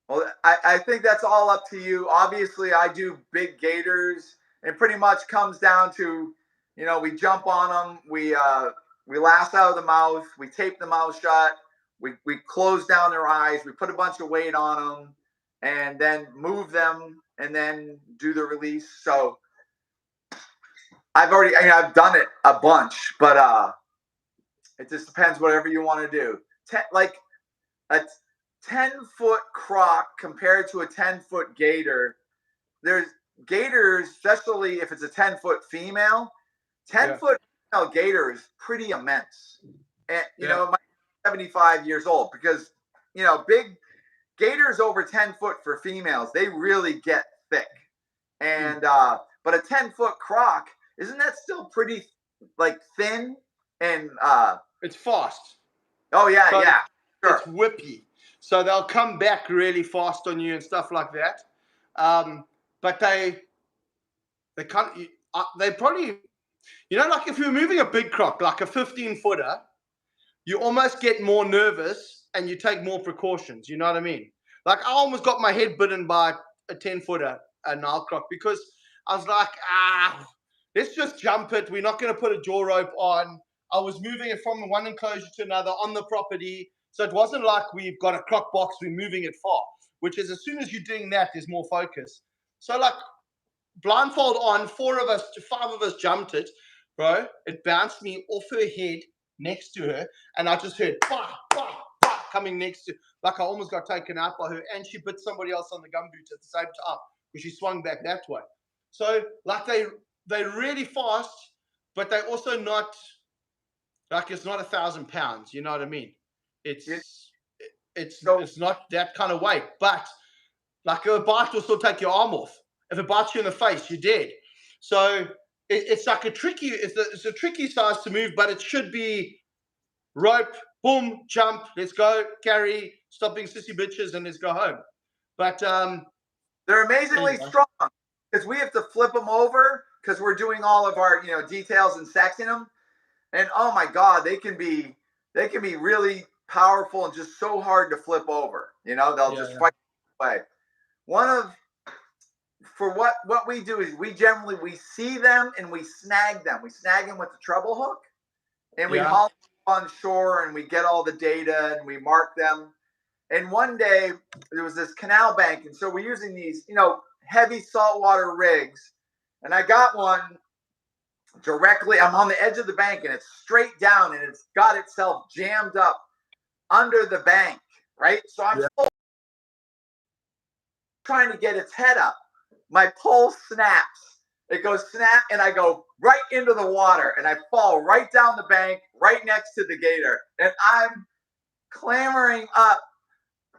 Well, I think that's all up to you. Obviously, I do big gators, and pretty much comes down to, you know, we jump on them, we lasso the mouth, we tape the mouth shut, we close down their eyes, we put a bunch of weight on them, and then move them, and then do the release. So I've done it a bunch, but it just depends whatever you want to do. Like a 10-foot croc compared to a 10-foot gator. There's gators, especially if it's a 10-foot female. 10-foot female gator is pretty immense, and you know, it might be 75 years old, because you know, big gators over 10 foot for females, they really get thick. And but a 10-foot croc, isn't that still pretty like thin and it's fast. Oh yeah, so yeah, sure. It's whippy, so they'll come back really fast on you and stuff like that. But they can't. They probably, you know, like if you're moving a big croc, like a 15-footer, you almost get more nervous and you take more precautions. You know what I mean? Like I almost got my head bitten by a 10-footer, a Nile croc, because I was like, let's just jump it. We're not going to put a jaw rope on. I was moving it from one enclosure to another on the property. So it wasn't like we've got a croc box, we're moving it far, which is as soon as you're doing that, there's more focus. So like blindfold on, 5 of us jumped it, bro. It bounced me off her head next to her, and I just heard bah, bah, bah, coming next to, like I almost got taken out by her, and she bit somebody else on the gumboot at the same time because she swung back that way. So like they're really fast, but they're also not like, it's not 1,000 pounds. You know what I mean? It's not that kind of weight, but like a bite will still take your arm off. If it bites you in the face, you're dead. So it's like a tricky size to move, but it should be rope, boom, jump, let's go, carry, stop being sissy bitches, and let's go home. But they're amazingly strong, because we have to flip them over because we're doing all of our, you know, details and sexing them. And oh my God, they can be really powerful and just so hard to flip over. You know, they'll just fight away. For what we do is we see them and we snag them. We snag them with the treble hook, and we haul them on shore, and we get all the data and we mark them. And one day there was this canal bank, and so we're using these, you know, heavy saltwater rigs, and I got one directly. I'm on the edge of the bank, and it's straight down, and it's got itself jammed up under the bank, right? So I'm trying to get its head up. My pole snaps. It goes snap, and I go right into the water, and I fall right down the bank, right next to the gator. And I'm clambering up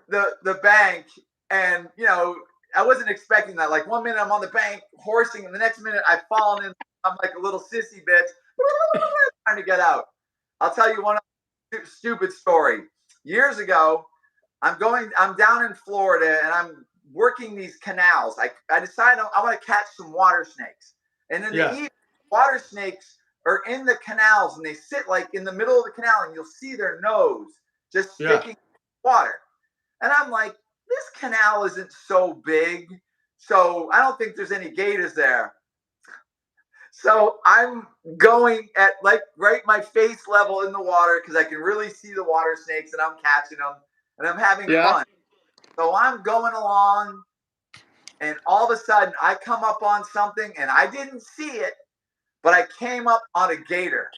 the bank, and you know, I wasn't expecting that. Like 1 minute I'm on the bank horsing, and the next minute I've fallen in. I'm like a little sissy bitch trying to get out. I'll tell you one stupid story. Years ago, I'm down in Florida, and I'm working these canals. I decided I want to catch some water snakes. And then the water snakes are in the canals, and they sit like in the middle of the canal, and you'll see their nose just sticking in water. And I'm like, this canal isn't so big So I don't think there's any gators there. So I'm going at like right my face level in the water because I can really see the water snakes and I'm catching them and I'm having fun. So I'm going along and all of a sudden I come up on something and I didn't see it, but I came up on a gator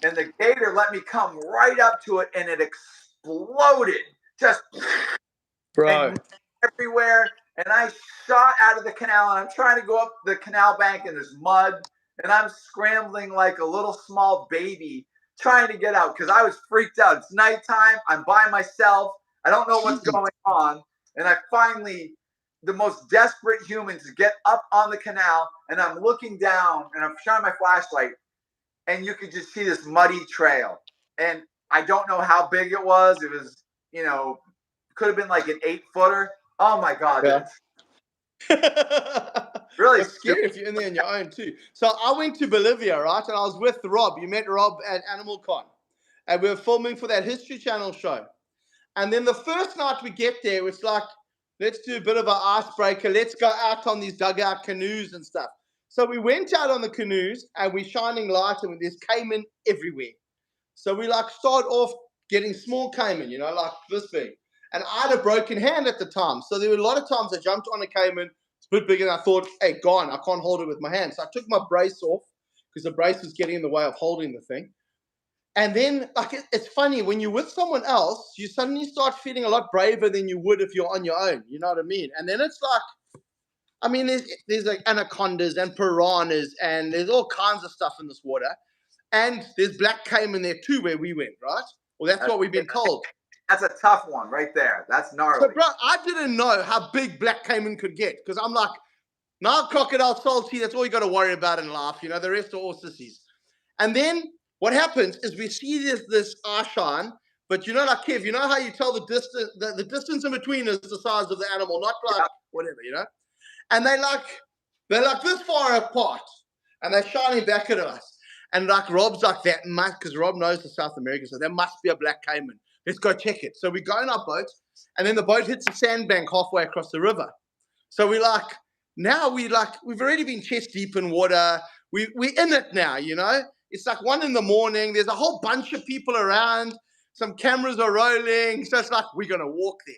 and the gator let me come right up to it and it exploded just and everywhere. And I shot out of the canal and I'm trying to go up the canal bank and there's mud and I'm scrambling like a little small baby trying to get out because I was freaked out. It's nighttime. I'm by myself. I don't know what's going on. And I finally, the most desperate humans, get up on the canal and I'm looking down and I'm shining my flashlight and you could just see this muddy trail. And I don't know how big it was. It was, could have been like an 8-footer. Oh my God. Yeah. Really it's scary if you're in there on your own too. So I went to Bolivia, right? And I was with Rob. You met Rob at Animal Con. And we were filming for that History Channel show. And then the first night we get there, it's like, let's do a bit of an icebreaker. Let's go out on these dugout canoes and stuff. So we went out on the canoes and we're shining light and there's caiman everywhere. So we like start off getting small caiman, like this big. And I had a broken hand at the time. So there were a lot of times I jumped on a caiman, it's a bit big, and I thought, hey, gone, I can't hold it with my hand. So I took my brace off because the brace was getting in the way of holding the thing. And then, like, it's funny, when you're with someone else, you suddenly start feeling a lot braver than you would if you're on your own. You know what I mean? And then it's like, I mean, there's like anacondas and piranhas and there's all kinds of stuff in this water. And there's black caiman there too where we went, right? Well, that's what we've been told. That's a tough one right there. That's gnarly. So, bro, I didn't know how big black caiman could get because I'm like, now crocodile salty, that's all you got to worry about in life. The rest are all sissies. And then what happens is we see this eye shine, but like Kev, you know how you tell the distance, the distance in between is the size of the animal, not like whatever, And they're like this far apart, and they're shining back at us. And like Rob's like that must, because Rob knows the South America, so there must be a black caiman. Let's go check it. So we go in our boat, and then the boat hits a sandbank halfway across the river. So we've already been chest deep in water. We're in it now, It's like 1 a.m. There's a whole bunch of people around. Some cameras are rolling. So it's like, we're going to walk there.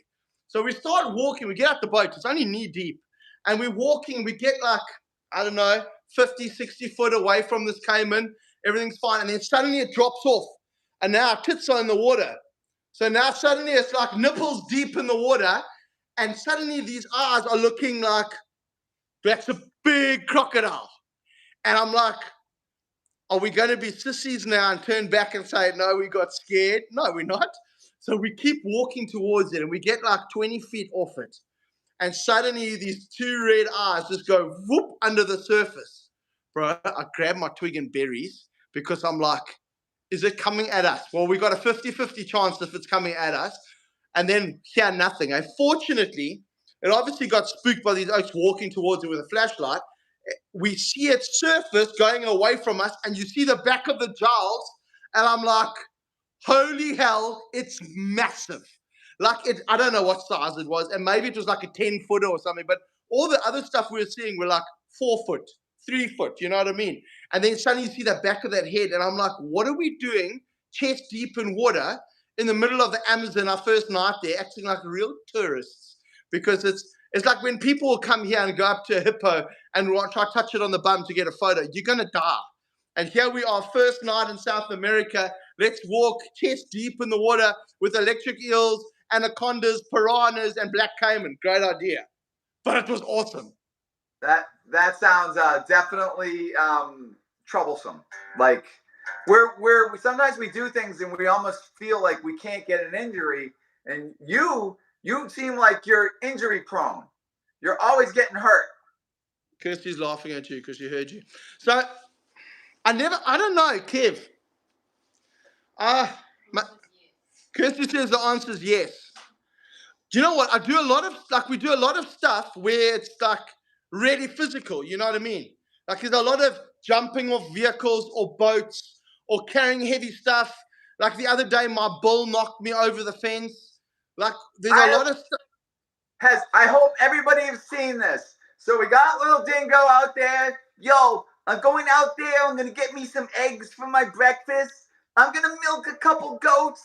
So we start walking. We get out the boat. It's only knee deep. And we're walking. We get like, I don't know, 50, 60 foot away from this caiman. Everything's fine. And then suddenly it drops off. And now our tits are in the water. So now suddenly it's like nipples deep in the water. And suddenly these eyes are looking like, that's a big crocodile. And I'm like, are we going to be sissies now and turn back and say, no, we got scared? No, we're not. So we keep walking towards it and we get like 20 feet off it. And suddenly these 2 red eyes just go whoop under the surface. Bro, I grab my twig and berries because I'm like, is it coming at us? Well, we got a 50-50 chance if it's coming at us. And then hear nothing. And fortunately, it obviously got spooked by these oaks walking towards it with a flashlight. We see its surface going away from us, and you see the back of the jowls, and I'm like, holy hell, it's massive. Like, I don't know what size it was, and maybe it was like a 10-footer or something, but all the other stuff we were seeing were like 4 foot, 3 foot, you know what I mean? And then suddenly you see the back of that head, and I'm like, what are we doing chest deep in water in the middle of the Amazon, our first night there, acting like real tourists? Because it's like when people will come here and go up to a hippo and try to touch it on the bum to get a photo, you're going to die. And here we are, first night in South America. Let's walk chest deep in the water with electric eels, anacondas, piranhas, and black caiman. Great idea. But it was awesome. That sounds definitely troublesome. Like we're sometimes we do things and we almost feel like we can't get an injury. And you seem like you're injury prone. You're always getting hurt. Kirsty's laughing at you because she heard you. So I don't know, Kev. Kirsty says the answer is yes. Do you know what? We do a lot of stuff where it's like really physical, you know what I mean? Like there's a lot of jumping off vehicles or boats or carrying heavy stuff. Like the other day, my bull knocked me over the fence. Like there's a lot of stuff. I hope everybody has seen this. So we got little Dingo out there. Yo, I'm going out there. I'm going to get me some eggs for my breakfast. I'm going to milk a couple goats.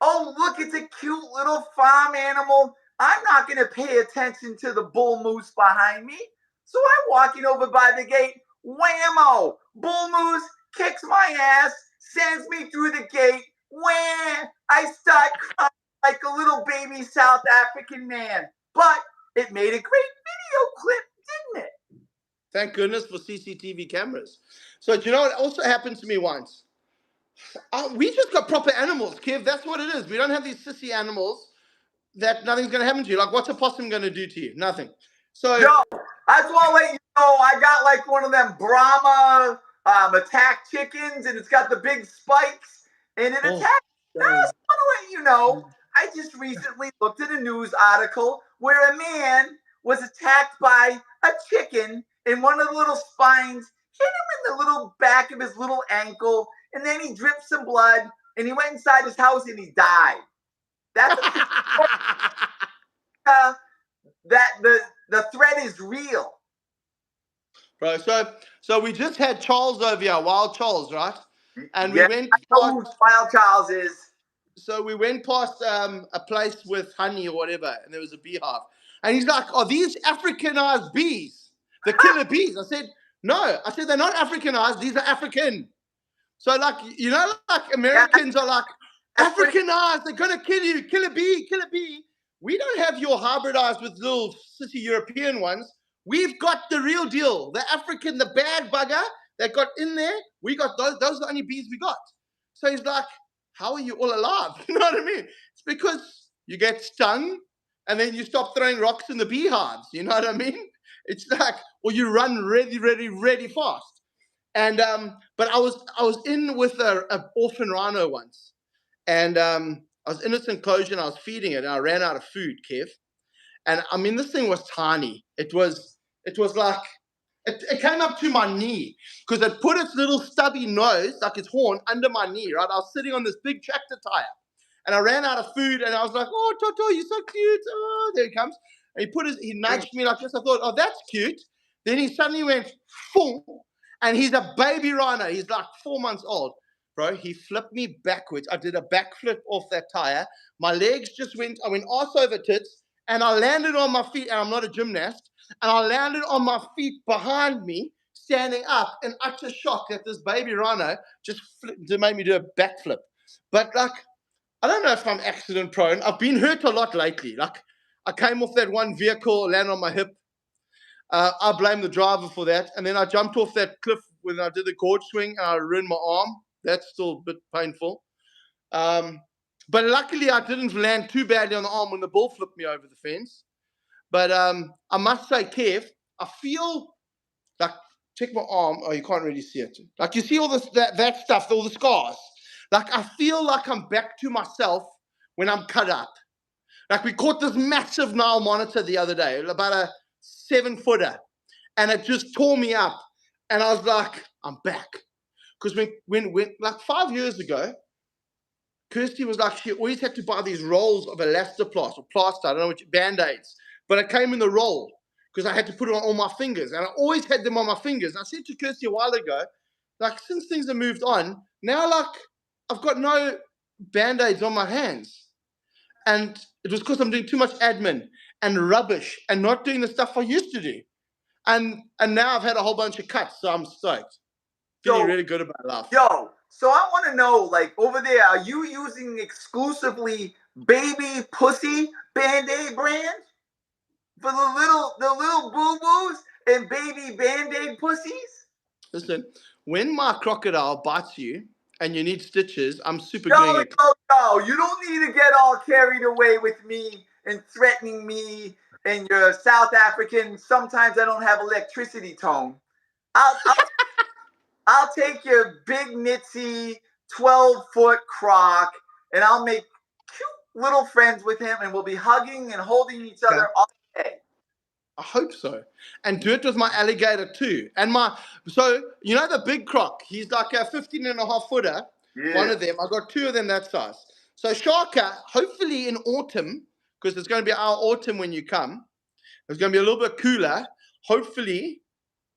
Oh, look, it's a cute little farm animal. I'm not going to pay attention to the bull moose behind me. So I'm walking over by the gate. Whammo! Bull moose kicks my ass, sends me through the gate. Wham! I start crying like a little baby South African man. But it made a great video clip, didn't it? Thank goodness for CCTV cameras. So do you know what also happened to me once? We just got proper animals, Kev. That's what it is. We don't have these sissy animals that nothing's going to happen to you. Like, what's a possum going to do to you? Nothing. So, Yo, I just want to let you know, I got like one of them Brahma attack chickens, and it's got the big spikes, and it attacks. I just want to let you know, I just recently looked at a news article where a man was attacked by a chicken, and one of the little spines hit him in the little back of his little ankle, and then he dripped some blood, and he went inside his house and he died. That's that the threat is real. Bro, so we just had Charles over here, Wild Charles, right? And Yeah, we went I know who Wild Charles is. So we went past a place with honey or whatever, and there was a beehive. And he's like, "Are these Africanized bees? The killer bees?" I said, "No." I said, "They're not Africanized. These are African." So, like, you know, like Americans are like, Africanized, they're going to kill you. Kill a bee, kill a bee. We don't have your hybridized with little city European ones. We've got the real deal. The African, the bad bugger that got in there, we got those. Those are the only bees we got. So he's like, how are you all alive? You know what I mean? It's because you get stung and then you stop throwing rocks in the beehives. You know what I mean? It's like, or you run really, really, really fast. And but I was in with a orphan rhino once, and I was in its enclosure and I was feeding it, and I ran out of food, Kev. And I mean, this thing was tiny. It was like it came up to my knee because it put its little stubby nose, like its horn, under my knee. Right, I was sitting on this big tractor tire, and I ran out of food, and I was like, "Oh, Toto, you're so cute!" Oh, there he comes. And he nudged me like this. I thought, "Oh, that's cute." Then he suddenly went, "Boom." And he's a baby rhino. He's like 4 months old. Bro, he flipped me backwards. I did a backflip off that tire. My legs just went, I went arse over tits, and I landed on my feet, and I'm not a gymnast, and I landed on my feet behind me, standing up, in utter shock that this baby rhino just made me do a backflip. But, like, I don't know if I'm accident prone. I've been hurt a lot lately. Like, I came off that one vehicle, landed on my hip. I blame the driver for that. And then I jumped off that cliff when I did the gorge swing and I ruined my arm. That's still a bit painful. But luckily I didn't land too badly on the arm when the bull flipped me over the fence. But I must say, Kev, I feel like, check my arm. Oh, you can't really see it. Like, you see all this that stuff, all the scars. Like, I feel like I'm back to myself when I'm cut up. Like, we caught this massive Nile monitor the other day, about a 7-footer, and it just tore me up, and I was like, I'm back. Because when like 5 years ago, Kirsty was like, she always had to buy these rolls of elastoplast or plaster, I don't know which, band-aids, but it came in the roll because I had to put it on all my fingers, and I always had them on my fingers. I said to Kirsty a while ago, like, since things have moved on, now, like, I've got no band-aids on my hands. And it was because I'm doing too much admin and rubbish and not doing the stuff I used to do. And now I've had a whole bunch of cuts, so I'm stoked. Feeling really good about life. Yo, so I want to know, like, over there, are you using exclusively baby pussy Band-Aid brand for the little boo-boos and baby Band-Aid pussies? Listen, when my crocodile bites you and you need stitches, I'm super No, gluing it. no, you don't need to get all carried away with me and threatening me and your South African, sometimes I don't have electricity tone. I'll take your big nitsy 12-foot Croc and I'll make cute little friends with him and we'll be hugging and holding each other all day. I hope so. And do it with my alligator too. And so, you know the big Croc, he's like a 15.5-footer. Yeah. One of them. I got 2 of them that size. So Sharka, hopefully in autumn, because it's going to be our autumn when you come, it's going to be a little bit cooler. hopefully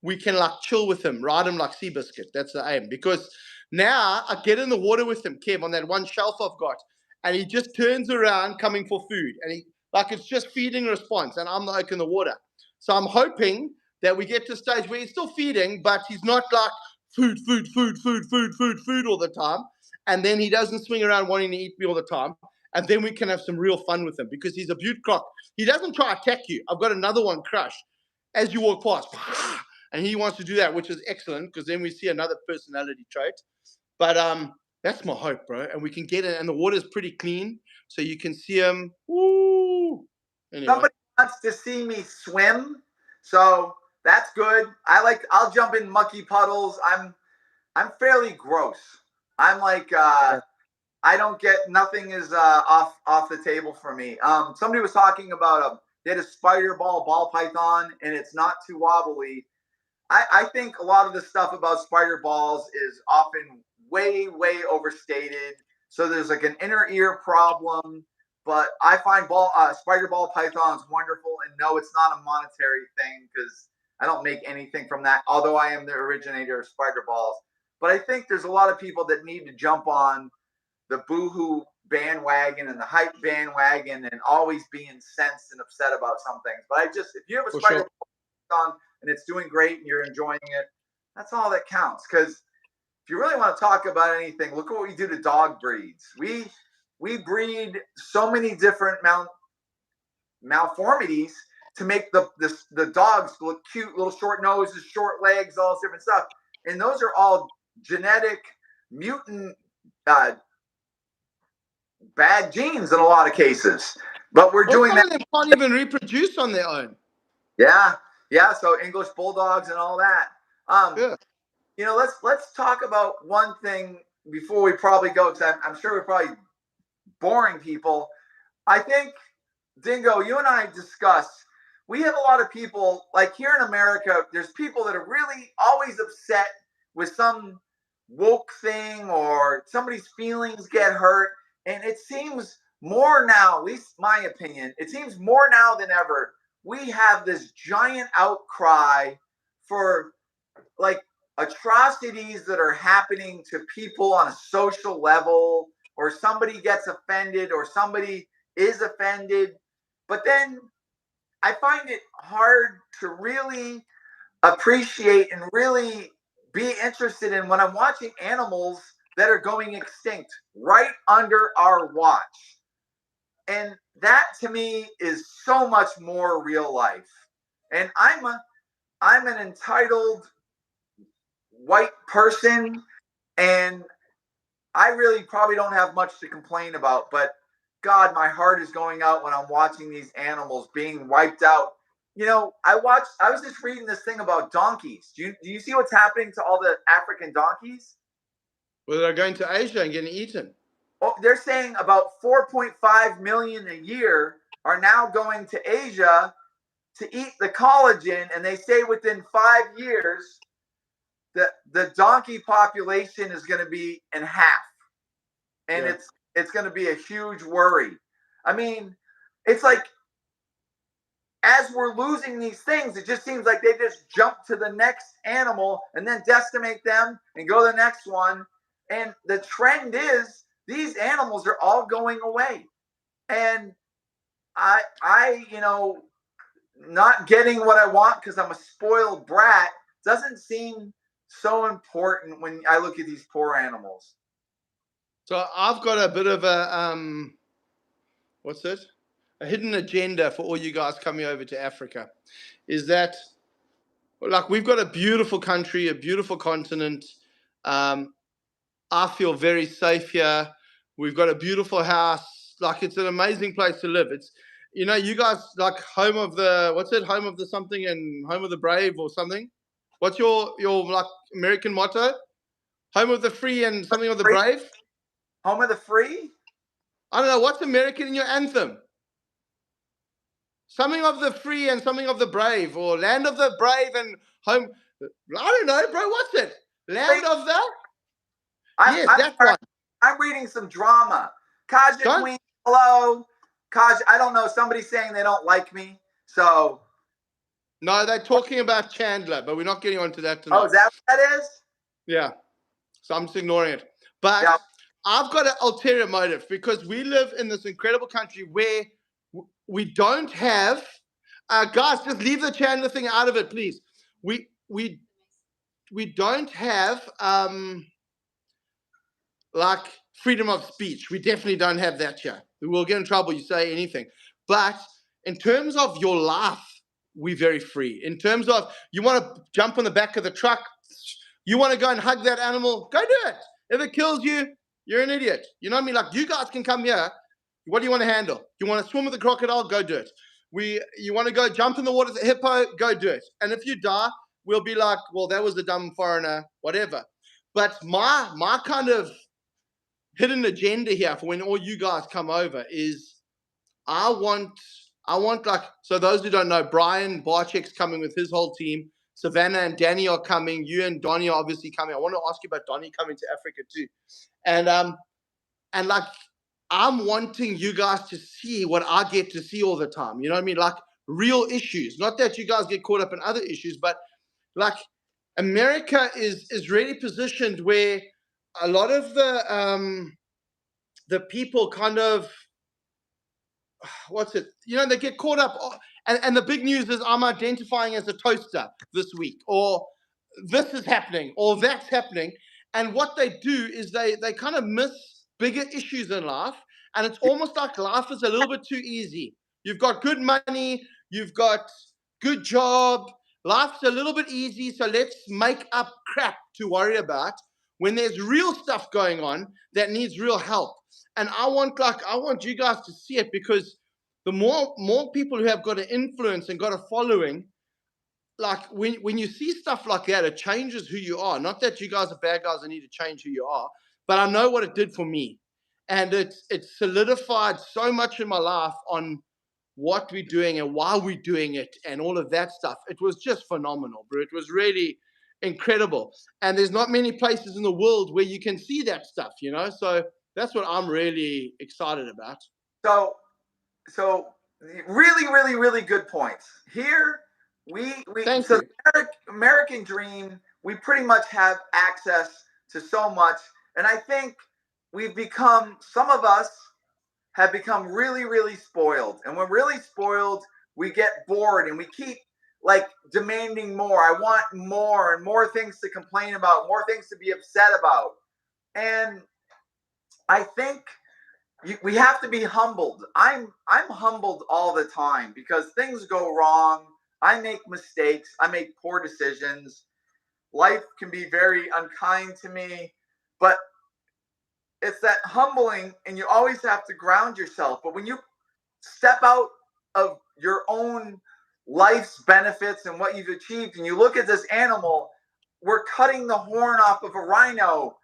we can like chill with him, ride him like Seabiscuit. That's the aim. Because now I get in the water with him, Kev, on that one shelf I've got, and he just turns around coming for food, and he like it's just feeding response, and I'm the oak in the water. So I'm hoping that we get to a stage where he's still feeding, but he's not like food all the time. And then he doesn't swing around wanting to eat me all the time. And then we can have some real fun with him because he's a beaut croc. He doesn't try to attack you. I've got another one, Crush, as you walk past. And he wants to do that, which is excellent because then we see another personality trait. But that's my hope, bro. And we can get it. And the water's pretty clean, so you can see him. Woo! Anyway. Somebody wants to see me swim, so that's good. I'll jump in mucky puddles. I'm fairly gross. I'm like I don't get, nothing is off the table for me. Somebody was talking about they had a spider ball python, and it's not too wobbly. I think a lot of the stuff about spider balls is often way overstated. So there's like an inner ear problem. But I find spider ball pythons wonderful, and no, it's not a monetary thing because I don't make anything from that, although I am the originator of spider balls. But I think there's a lot of people that need to jump on the boohoo bandwagon and the hype bandwagon and always be incensed and upset about some things. But if you have a spider ball python and it's doing great and you're enjoying it, that's all that counts. Because if you really want to talk about anything, look at what we do to dog breeds. We breed so many different malformities to make the dogs look cute, little short noses, short legs, all this different stuff. And those are all genetic mutant bad genes in a lot of cases. But we're doing that. Some of them can't even reproduce on their own. Yeah. So English bulldogs and all that. Yeah. You know, let's talk about one thing before we probably go, because I'm sure we're probably boring people. I think, Dingo, you and I discussed, we have a lot of people, like here in America, there's people that are really always upset with some woke thing or somebody's feelings get hurt. And it seems more now, at least my opinion, it seems more now than ever, we have this giant outcry for like atrocities that are happening to people on a social level, or somebody gets offended or somebody is offended. But then I find it hard to really appreciate and really be interested in when I'm watching animals that are going extinct right under our watch. And that to me is so much more real life. And I'm an entitled white person, and I really probably don't have much to complain about, but God, my heart is going out when I'm watching these animals being wiped out. You know, I was just reading this thing about donkeys. Do you see what's happening to all the African donkeys? Well, they're going to Asia and getting eaten. Oh, they're saying about 4.5 million a year are now going to Asia to eat the collagen, and they say within 5 years the donkey population is going to be in half, and it's going to be a huge worry. I mean, it's like as we're losing these things, it just seems like they just jump to the next animal and then decimate them and go to the next one. And the trend is these animals are all going away. And I you know, not getting what I want because I'm a spoiled brat doesn't seem so important when I look at these poor animals. So I've got a bit of a what's it? A hidden agenda for all you guys coming over to Africa. Is that like we've got a beautiful country, a beautiful continent. I feel very safe here. We've got a beautiful house. Like it's an amazing place to live. It's, you know, you guys like home of the, what's it? Home of the something and home of the brave or something. What's your like American motto? Home of the free and something of the brave? Home of the free? I don't know. What's American in your anthem? Something of the free and something of the brave, or land of the brave and home. I don't know, bro. What's it? Land of the... Yes, that one. I'm reading some drama. Kaja Queen, hello. Kaja, I don't know. Somebody's saying they don't like me. So. No, they're talking about Chandler, but we're not getting onto that tonight. Oh, is that what that is? Yeah. So I'm just ignoring it. But Yeah. I've got an ulterior motive because we live in this incredible country where we don't have guys, just leave the Chandler thing out of it, please. We don't have like freedom of speech. We definitely don't have that here. We'll get in trouble, you say anything. But in terms of your life, we're very free. In terms of you want to jump on the back of the truck, you want to go and hug that animal, go do it. If it kills you, you're an idiot. You know what I mean? Like, you guys can come here. What do you want to handle? You want to swim with the crocodile? Go do it. You want to go jump in the water with the hippo? Go do it. And if you die, we'll be like, well, that was a dumb foreigner, whatever. But my kind of hidden agenda here for when all you guys come over is I want like, so those who don't know, Brian Barczyk's coming with his whole team. Savannah and Danny are coming. You and Donnie are obviously coming. I want to ask you about Donnie coming to Africa too. And like, I'm wanting you guys to see what I get to see all the time. You know what I mean? Like, real issues. Not that you guys get caught up in other issues, but like, America is really positioned where a lot of the people kind of, what's it? You know, they get caught up. And the big news is I'm identifying as a toaster this week, or this is happening, or that's happening. And what they do is they kind of miss bigger issues in life. And it's almost like life is a little bit too easy. You've got good money, you've got good job, life's a little bit easy, so let's make up crap to worry about when there's real stuff going on that needs real help. And I want you guys to see it, because the more people who have got an influence and got a following, like when you see stuff like that, it changes who you are. Not that you guys are bad guys and need to change who you are, but I know what it did for me. And it solidified so much in my life on what we're doing and why we're doing it and all of that stuff. It was just phenomenal, bro. It was really incredible. And there's not many places in the world where you can see that stuff, you know? So that's what I'm really excited about. So really, really, really good points. Here, Thank so you. the American dream, we pretty much have access to so much. And I think some of us have become really, really spoiled. And when really spoiled, we get bored and we keep like demanding more. I want more and more things to complain about, more things to be upset about. And I think we have to be humbled. I'm humbled all the time because things go wrong. I make mistakes. I make poor decisions. Life can be very unkind to me, but it's that humbling, and you always have to ground yourself. But when you step out of your own life's benefits and what you've achieved, and you look at this animal, we're cutting the horn off of a rhino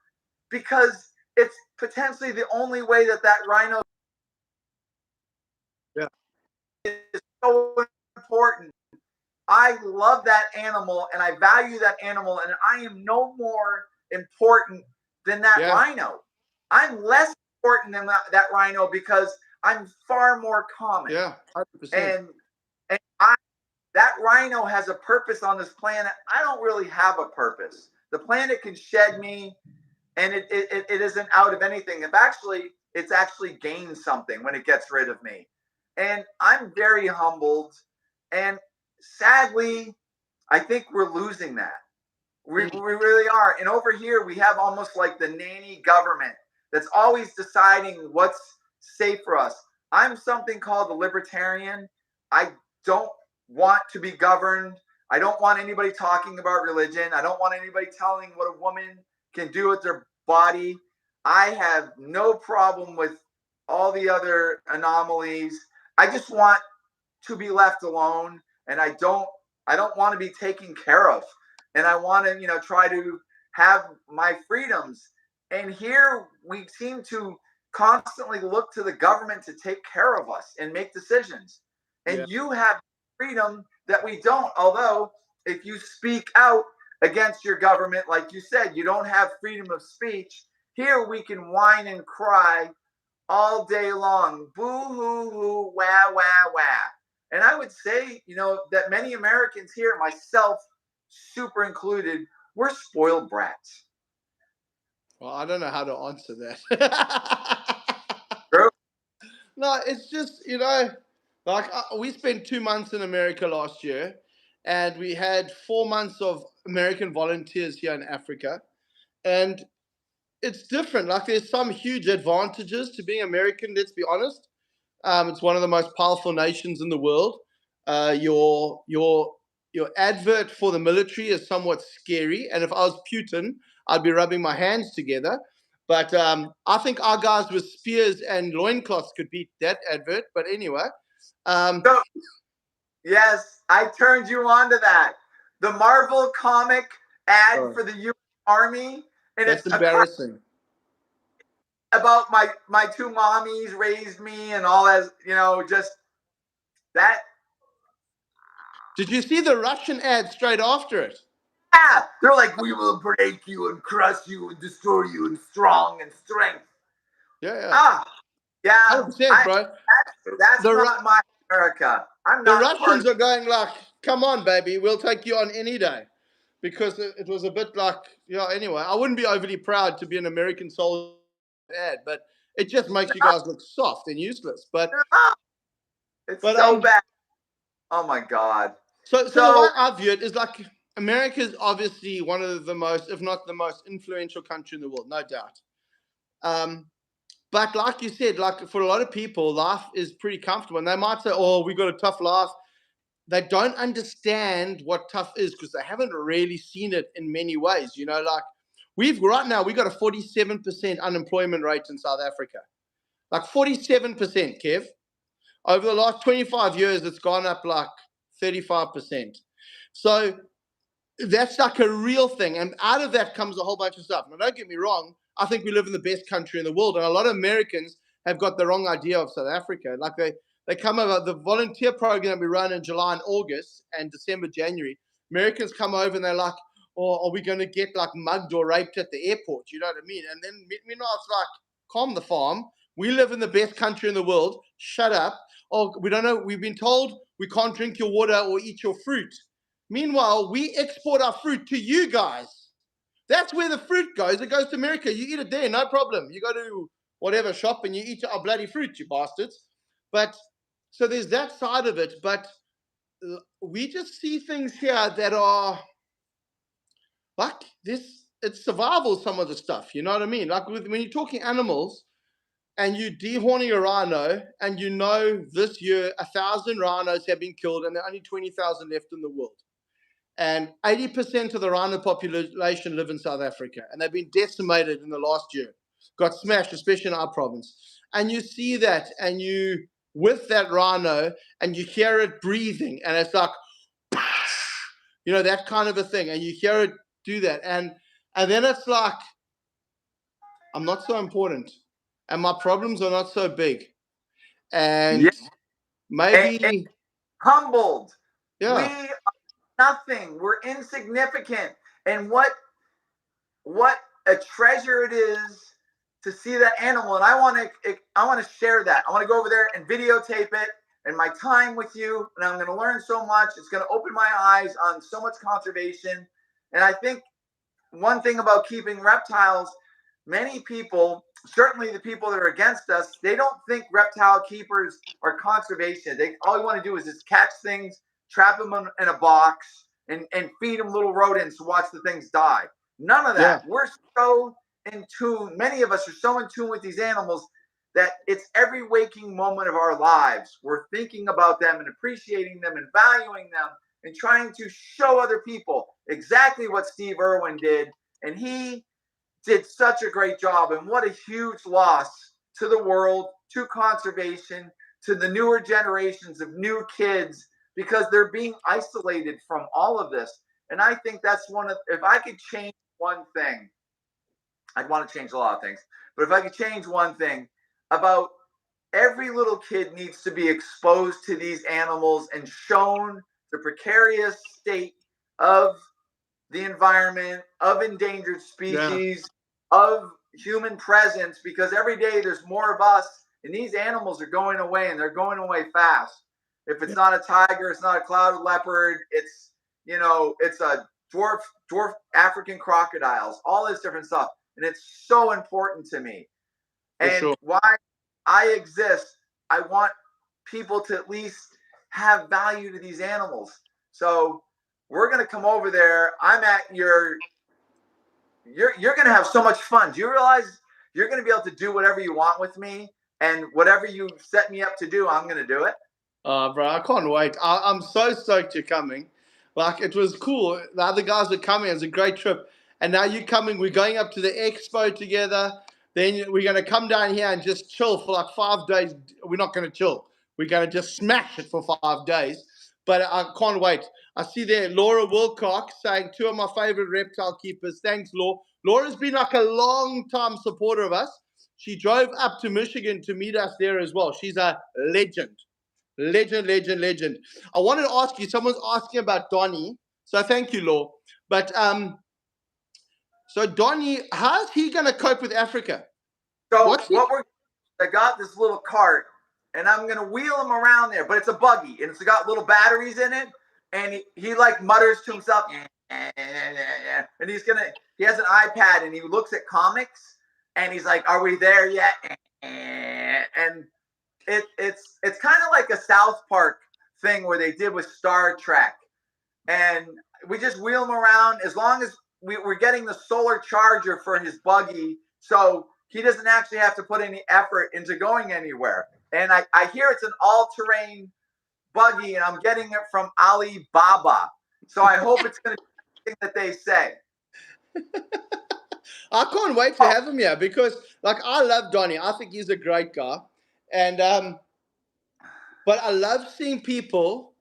because it's potentially the only way that rhino is so important. I love that animal and I value that animal, and I am no more important than that rhino. I'm less important than that rhino because I'm far more common. Yeah, 100%. And that rhino has a purpose on this planet. I don't really have a purpose. The planet can shed me, and it isn't out of anything. It's actually gained something when it gets rid of me. And I'm very humbled. And sadly, I think we're losing that. We really are. And over here, we have almost like the nanny government that's always deciding what's safe for us. I'm something called a libertarian. I don't want to be governed. I don't want anybody talking about religion. I don't want anybody telling what a woman can do with their body. I have no problem with all the other anomalies. I just want to be left alone, and I don't want to be taken care of. And I want to, try to have my freedoms. And here we seem to constantly look to the government to take care of us and make decisions. And you have freedom that we don't. Although if you speak out against your government, like you said, you don't have freedom of speech. Here we can whine and cry all day long. Boo hoo hoo, wah wah wah. And I would say, that many Americans here, myself super included, we're spoiled brats. Well, I don't know how to answer that. True. No, it's just, like we spent 2 months in America last year, and we had 4 months of American volunteers here in Africa. And it's different. Like, there's some huge advantages to being American, let's be honest. It's one of the most powerful nations in the world. Your advert for the military is somewhat scary, and if I was Putin, I'd be rubbing my hands together. But I think our guys with spears and loincloths could beat that advert. But anyway, So, yes, I turned you on to that. The Marvel comic ad for the U.S. Army, and that's it's embarrassing. About my two mommies raised me and all that, just that. Did you see the Russian ad straight after it? Yeah, they're like, we will break you and crush you and destroy you in strong and strength. Yeah. Yeah. 100%, bro. That's not my America. The Russians are going like, come on, baby, we'll take you on any day. Because it was a bit like, anyway, I wouldn't be overly proud to be an American soldier ad, but it just makes you guys look soft and useless. But it's so bad. Oh my God. So the way I view it is like, America is obviously one of the most, if not the most influential country in the world, no doubt. But like you said, like for a lot of people, life is pretty comfortable. And they might say, oh, we got a tough life. They don't understand what tough is because they haven't really seen it in many ways. Like we got a 47% unemployment rate in South Africa. Like 47%, Kev. Over the last 25 years, it's gone up like 35%. So that's like a real thing. And out of that comes a whole bunch of stuff. Now, don't get me wrong. I think we live in the best country in the world. And a lot of Americans have got the wrong idea of South Africa. Like they come over, the volunteer program we run in July and August and December, January, Americans come over and they're like, oh, are we going to get like mugged or raped at the airport? You know what I mean? And then meanwhile, it's like, calm the farm. We live in the best country in the world. Shut up. Oh, we don't know. We've been told we can't drink your water or eat your fruit. Meanwhile, we export our fruit to you guys. That's where the fruit goes. It goes to America. You eat it there, no problem. You go to whatever shop and you eat our bloody fruit, you bastards. But so there's that side of it. But we just see things here that are like this. It's survival, some of the stuff. You know what I mean? Like when you're talking animals and you dehorning a rhino and this year 1,000 rhinos have been killed and there are only 20,000 left in the world. And 80% of the rhino population live in South Africa. And they've been decimated in the last year. Got smashed, especially in our province. And you see that, and you, with that rhino, and you hear it breathing. And it's like, that kind of a thing. And you hear it do that. And then it's like, I'm not so important. And my problems are not so big. And maybe... And humbled. Yeah. We are nothing. We're insignificant. And what a treasure it is to see that animal. And I want to share that. I want to go over there and videotape it and my time with you. And I'm going to learn so much. It's going to open my eyes on so much conservation. And I think one thing about keeping reptiles, many people, certainly the people that are against us, they don't think reptile keepers are conservation. All you want to do is just catch things, trap them in a box, and feed them little rodents to watch the things die. None of that. Yeah. We're so in tune. Many of us are so in tune with these animals that it's every waking moment of our lives. We're thinking about them and appreciating them and valuing them and trying to show other people exactly what Steve Irwin did. And he did such a great job. And what a huge loss to the world, to conservation, to the newer generations of new kids, because they're being isolated from all of this. And I think that's if I could change one thing, I'd want to change a lot of things. But if I could change one thing, about every little kid needs to be exposed to these animals and shown the precarious state of the environment, of endangered species, of human presence, because every day there's more of us and these animals are going away, and they're going away fast. If it's not a tiger, it's not a cloud leopard. It's, you know, it's a dwarf African crocodiles, all this different stuff. And it's so important to me. And sure. why I exist, I want people to at least have value to these animals. So we're going to come over there. I'm at you're going to have so much fun. Do you realize you're going to be able to do whatever you want with me, and whatever you set me up to do, I'm going to do it? Bro, I can't wait. I'm so stoked you're coming. Like, it was cool. The other guys are coming. It was a great trip. And now you're coming. We're going up to the expo together. Then we're going to come down here and just chill for like 5 days. We're not going to chill. We're going to just smash it for 5 days. But I can't wait. I see there Laura Wilcox saying 2 of my favorite reptile keepers. Thanks, Laura. Laura's been like a long-time supporter of us. She drove up to Michigan to meet us there as well. She's a legend. Legend. I wanted to ask you, someone's asking about Donnie. So thank you, Law. But so Donnie, how's he going to cope with Africa? So I got this little cart, and I'm going to wheel him around there, but it's a buggy, and it's got little batteries in it, and he like mutters to himself, and he has an iPad, and he looks at comics, and he's like, are we there yet? And it's kind of like a South Park thing where they did with Star Trek, and we just wheel him around as long as we're getting the solar charger for his buggy, so he doesn't actually have to put any effort into going anywhere. And I hear it's an all-terrain buggy, and I'm getting it from Alibaba, so I hope it's going to be the thing that they say. I can't wait to have him here because, like, I love Donnie. I think he's a great guy. And but I love seeing people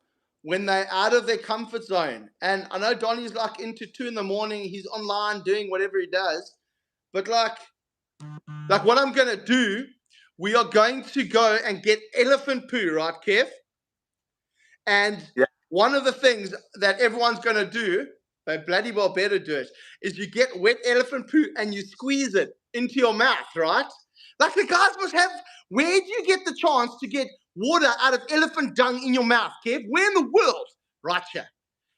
when they're out of their comfort zone. And I know Donnie's like into 2 in the morning. He's online doing whatever he does. But like what I'm gonna do, we are going to go and get elephant poo, right, Kev? And one of the things that everyone's gonna do, they bloody well better do it, is you get wet elephant poo and you squeeze it into your mouth, right? Like the guys must have. Where do you get the chance to get water out of elephant dung in your mouth, Kev? Where in the world? Right here.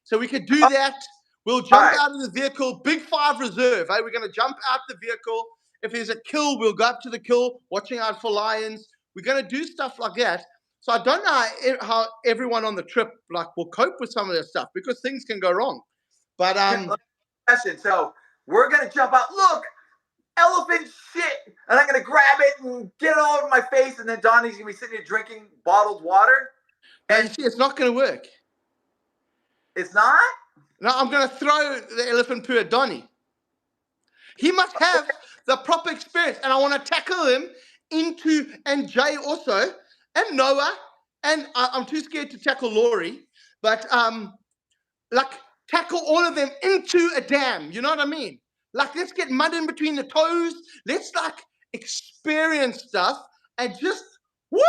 So we could do that. We'll jump out of the vehicle. Big 5 reserve. Hey? We're going to jump out the vehicle. If there's a kill, we'll go up to the kill, watching out for lions. We're going to do stuff like that. So I don't know how everyone on the trip like will cope with some of this stuff because things can go wrong. But so we're going to jump out. Look, elephant shit, and I'm gonna grab it and get it all over my face, and then Donnie's gonna be sitting here drinking bottled water. And you see, it's not gonna work. It's not? No, I'm gonna throw the elephant poo at Donnie. He must have the proper experience, and I want to tackle him into, and Jay also, and Noah, and I'm too scared to tackle Laurie, but like tackle all of them into a dam. You know what I mean? Like, let's get mud in between the toes. Let's like experience stuff and just woo.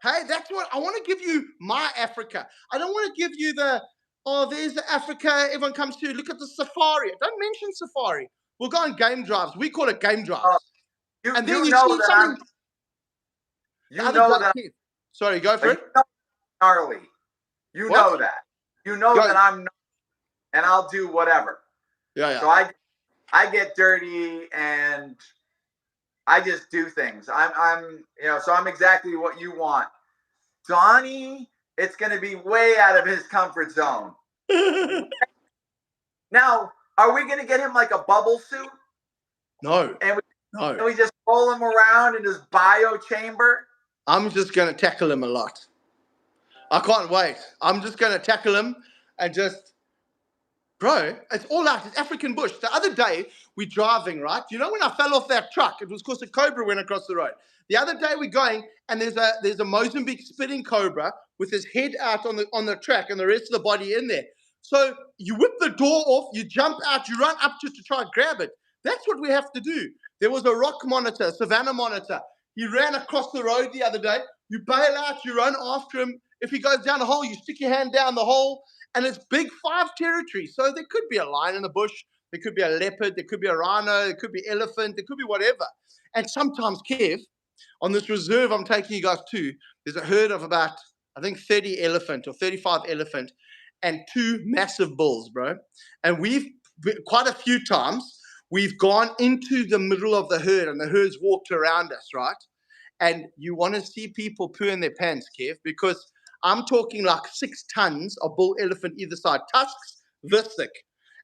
Hey, that's what I want to give you. My Africa. I don't want to give you there's the Africa everyone comes to. Look at the safari. Don't mention safari. We'll go on game drives. We call it game drives. And then you see something. Sorry, go for it. Gnarly. You know that. You know that I'm gnarly, and I'll do whatever. Yeah. So I get dirty and I just do things. So I'm exactly what you want. Donnie, it's going to be way out of his comfort zone. Now, are we going to get him like a bubble suit? No. And we just roll him around in his bio chamber? I'm just going to tackle him a lot. I can't wait. I'm just going to tackle him and just... Bro, it's all out. It's African bush. The other day, we're driving, right? You know when I fell off that truck? It was because a cobra went across the road. The other day, we're going, and there's a Mozambique spitting cobra with his head out on the track and the rest of the body in there. So you whip the door off, you jump out, you run up to try and grab it. That's what we have to do. There was a rock monitor, savannah monitor. He ran across the road the other day. You bail out, you run after him. If he goes down a hole, you stick your hand down the hole. And it's big 5 territory. So there could be a lion in the bush. There could be a leopard. There could be a rhino. There could be elephant. There could be whatever. And sometimes, Kev, on this reserve I'm taking you guys to, there's a herd of about I think 30 elephant or 35 elephant and 2 massive bulls, bro. And we've quite a few times we've gone into the middle of the herd and the herd's walked around us, right? And you want to see people poo in their pants, Kev, because I'm talking like 6 tons of bull elephant either side, tusks this thick.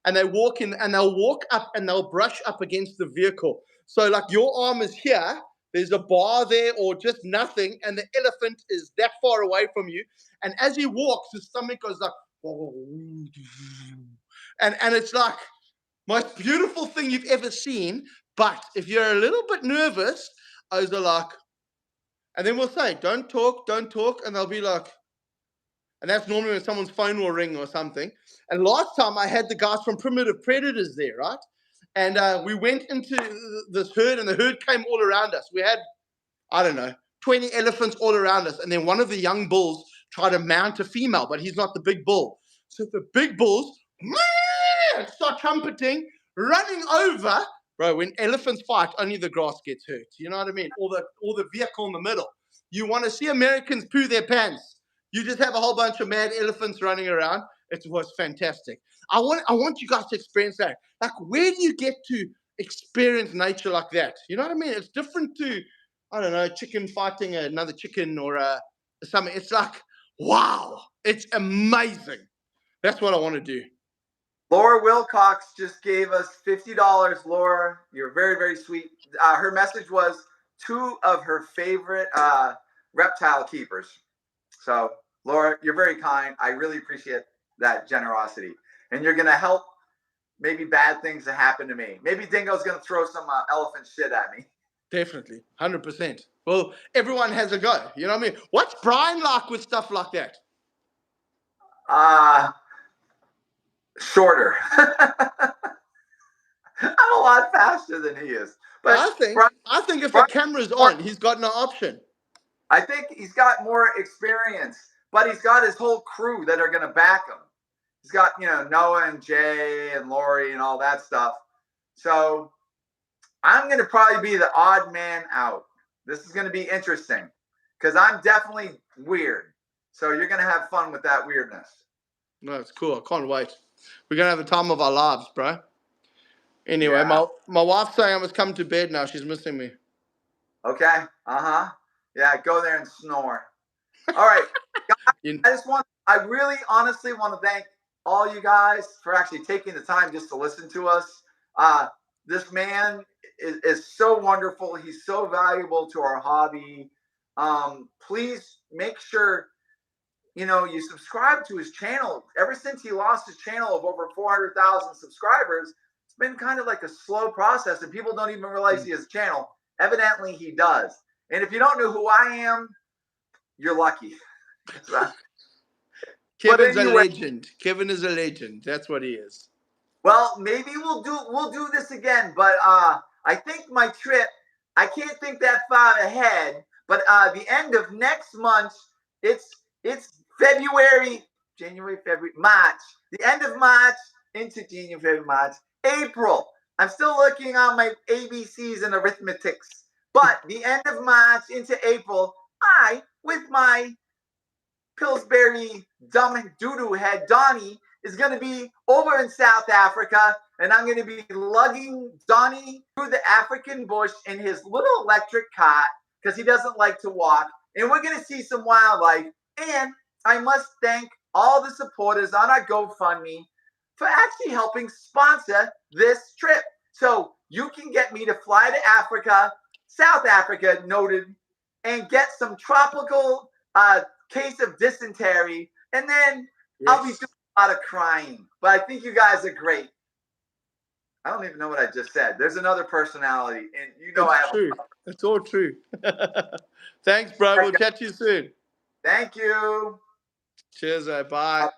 And they walk in and they'll walk up and they'll brush up against the vehicle. So like your arm is here, there's a bar there or just nothing, and the elephant is that far away from you. And as he walks, his stomach goes like, and it's like most beautiful thing you've ever seen. But if you're a little bit nervous, I was like, and then we'll say, don't talk, and they'll be like, and that's normally when someone's phone will ring or something. And last time I had the guys from Primitive Predators there, right? And we went into this herd, and the herd came all around us. We had, I don't know, 20 elephants all around us. And then one of the young bulls tried to mount a female, but he's not the big bull. So the big bulls start trumpeting, running over. Bro, when elephants fight, only the grass gets hurt. You know what I mean? Or the vehicle in the middle. You want to see Americans poo their pants. You just have a whole bunch of mad elephants running around. It was fantastic. I want you guys to experience that. Like, where do you get to experience nature like that? You know what I mean? It's different to, I don't know, a chicken fighting another chicken or something. It's like, wow, it's amazing. That's what I want to do. Laura Wilcox just gave us $50. Laura, you're very, very sweet. Her message was 2 of her favorite reptile keepers. So, Laura, you're very kind. I really appreciate that generosity. And you're going to help maybe bad things to happen to me. Maybe Dingo's going to throw some elephant shit at me. Definitely. 100%. Well, everyone has a go. You know what I mean? What's Brian like with stuff like that? Shorter. I'm a lot faster than he is. But I think if the camera's on, he's got no option. I think he's got more experience, but he's got his whole crew that are going to back him. He's got, Noah and Jay and Lori and all that stuff. So I'm going to probably be the odd man out. This is going to be interesting because I'm definitely weird. So you're going to have fun with that weirdness. No, it's cool. I can't wait. We're going to have the time of our lives, bro. Anyway, my wife's saying I must come to bed now. She's missing me. Okay. Yeah, go there and snore. All right. Guys, I really honestly want to thank all you guys for actually taking the time just to listen to us. This man is so wonderful. He's so valuable to our hobby. Please make sure, you subscribe to his channel. Ever since he lost his channel of over 400,000 subscribers, it's been kind of like a slow process, and people don't even realize he has a channel. Evidently, he does. And if you don't know who I am, you're lucky. Kevin's a legend. Kevin is a legend. That's what he is. Well, maybe we'll do this again, but I think my trip, I can't think that far ahead, but the end of next month, it's January, February, March. The end of March into January, February, March, April. I'm still looking on my ABCs and arithmetics. But the end of March into April, I, with my Pillsbury dumb doo-doo head, Donnie, is going to be over in South Africa, and I'm going to be lugging Donnie through the African bush in his little electric cart because he doesn't like to walk. And we're going to see some wildlife. And I must thank all the supporters on our GoFundMe for actually helping sponsor this trip. So you can get me to fly to Africa, South Africa, noted, and get some tropical case of dysentery. And then I'll be doing a lot of crying. But I think you guys are great. I don't even know what I just said. There's another personality. And I have true. It's all true. Thanks, bro. We'll chat to you soon. Thank you. Cheers. Bye.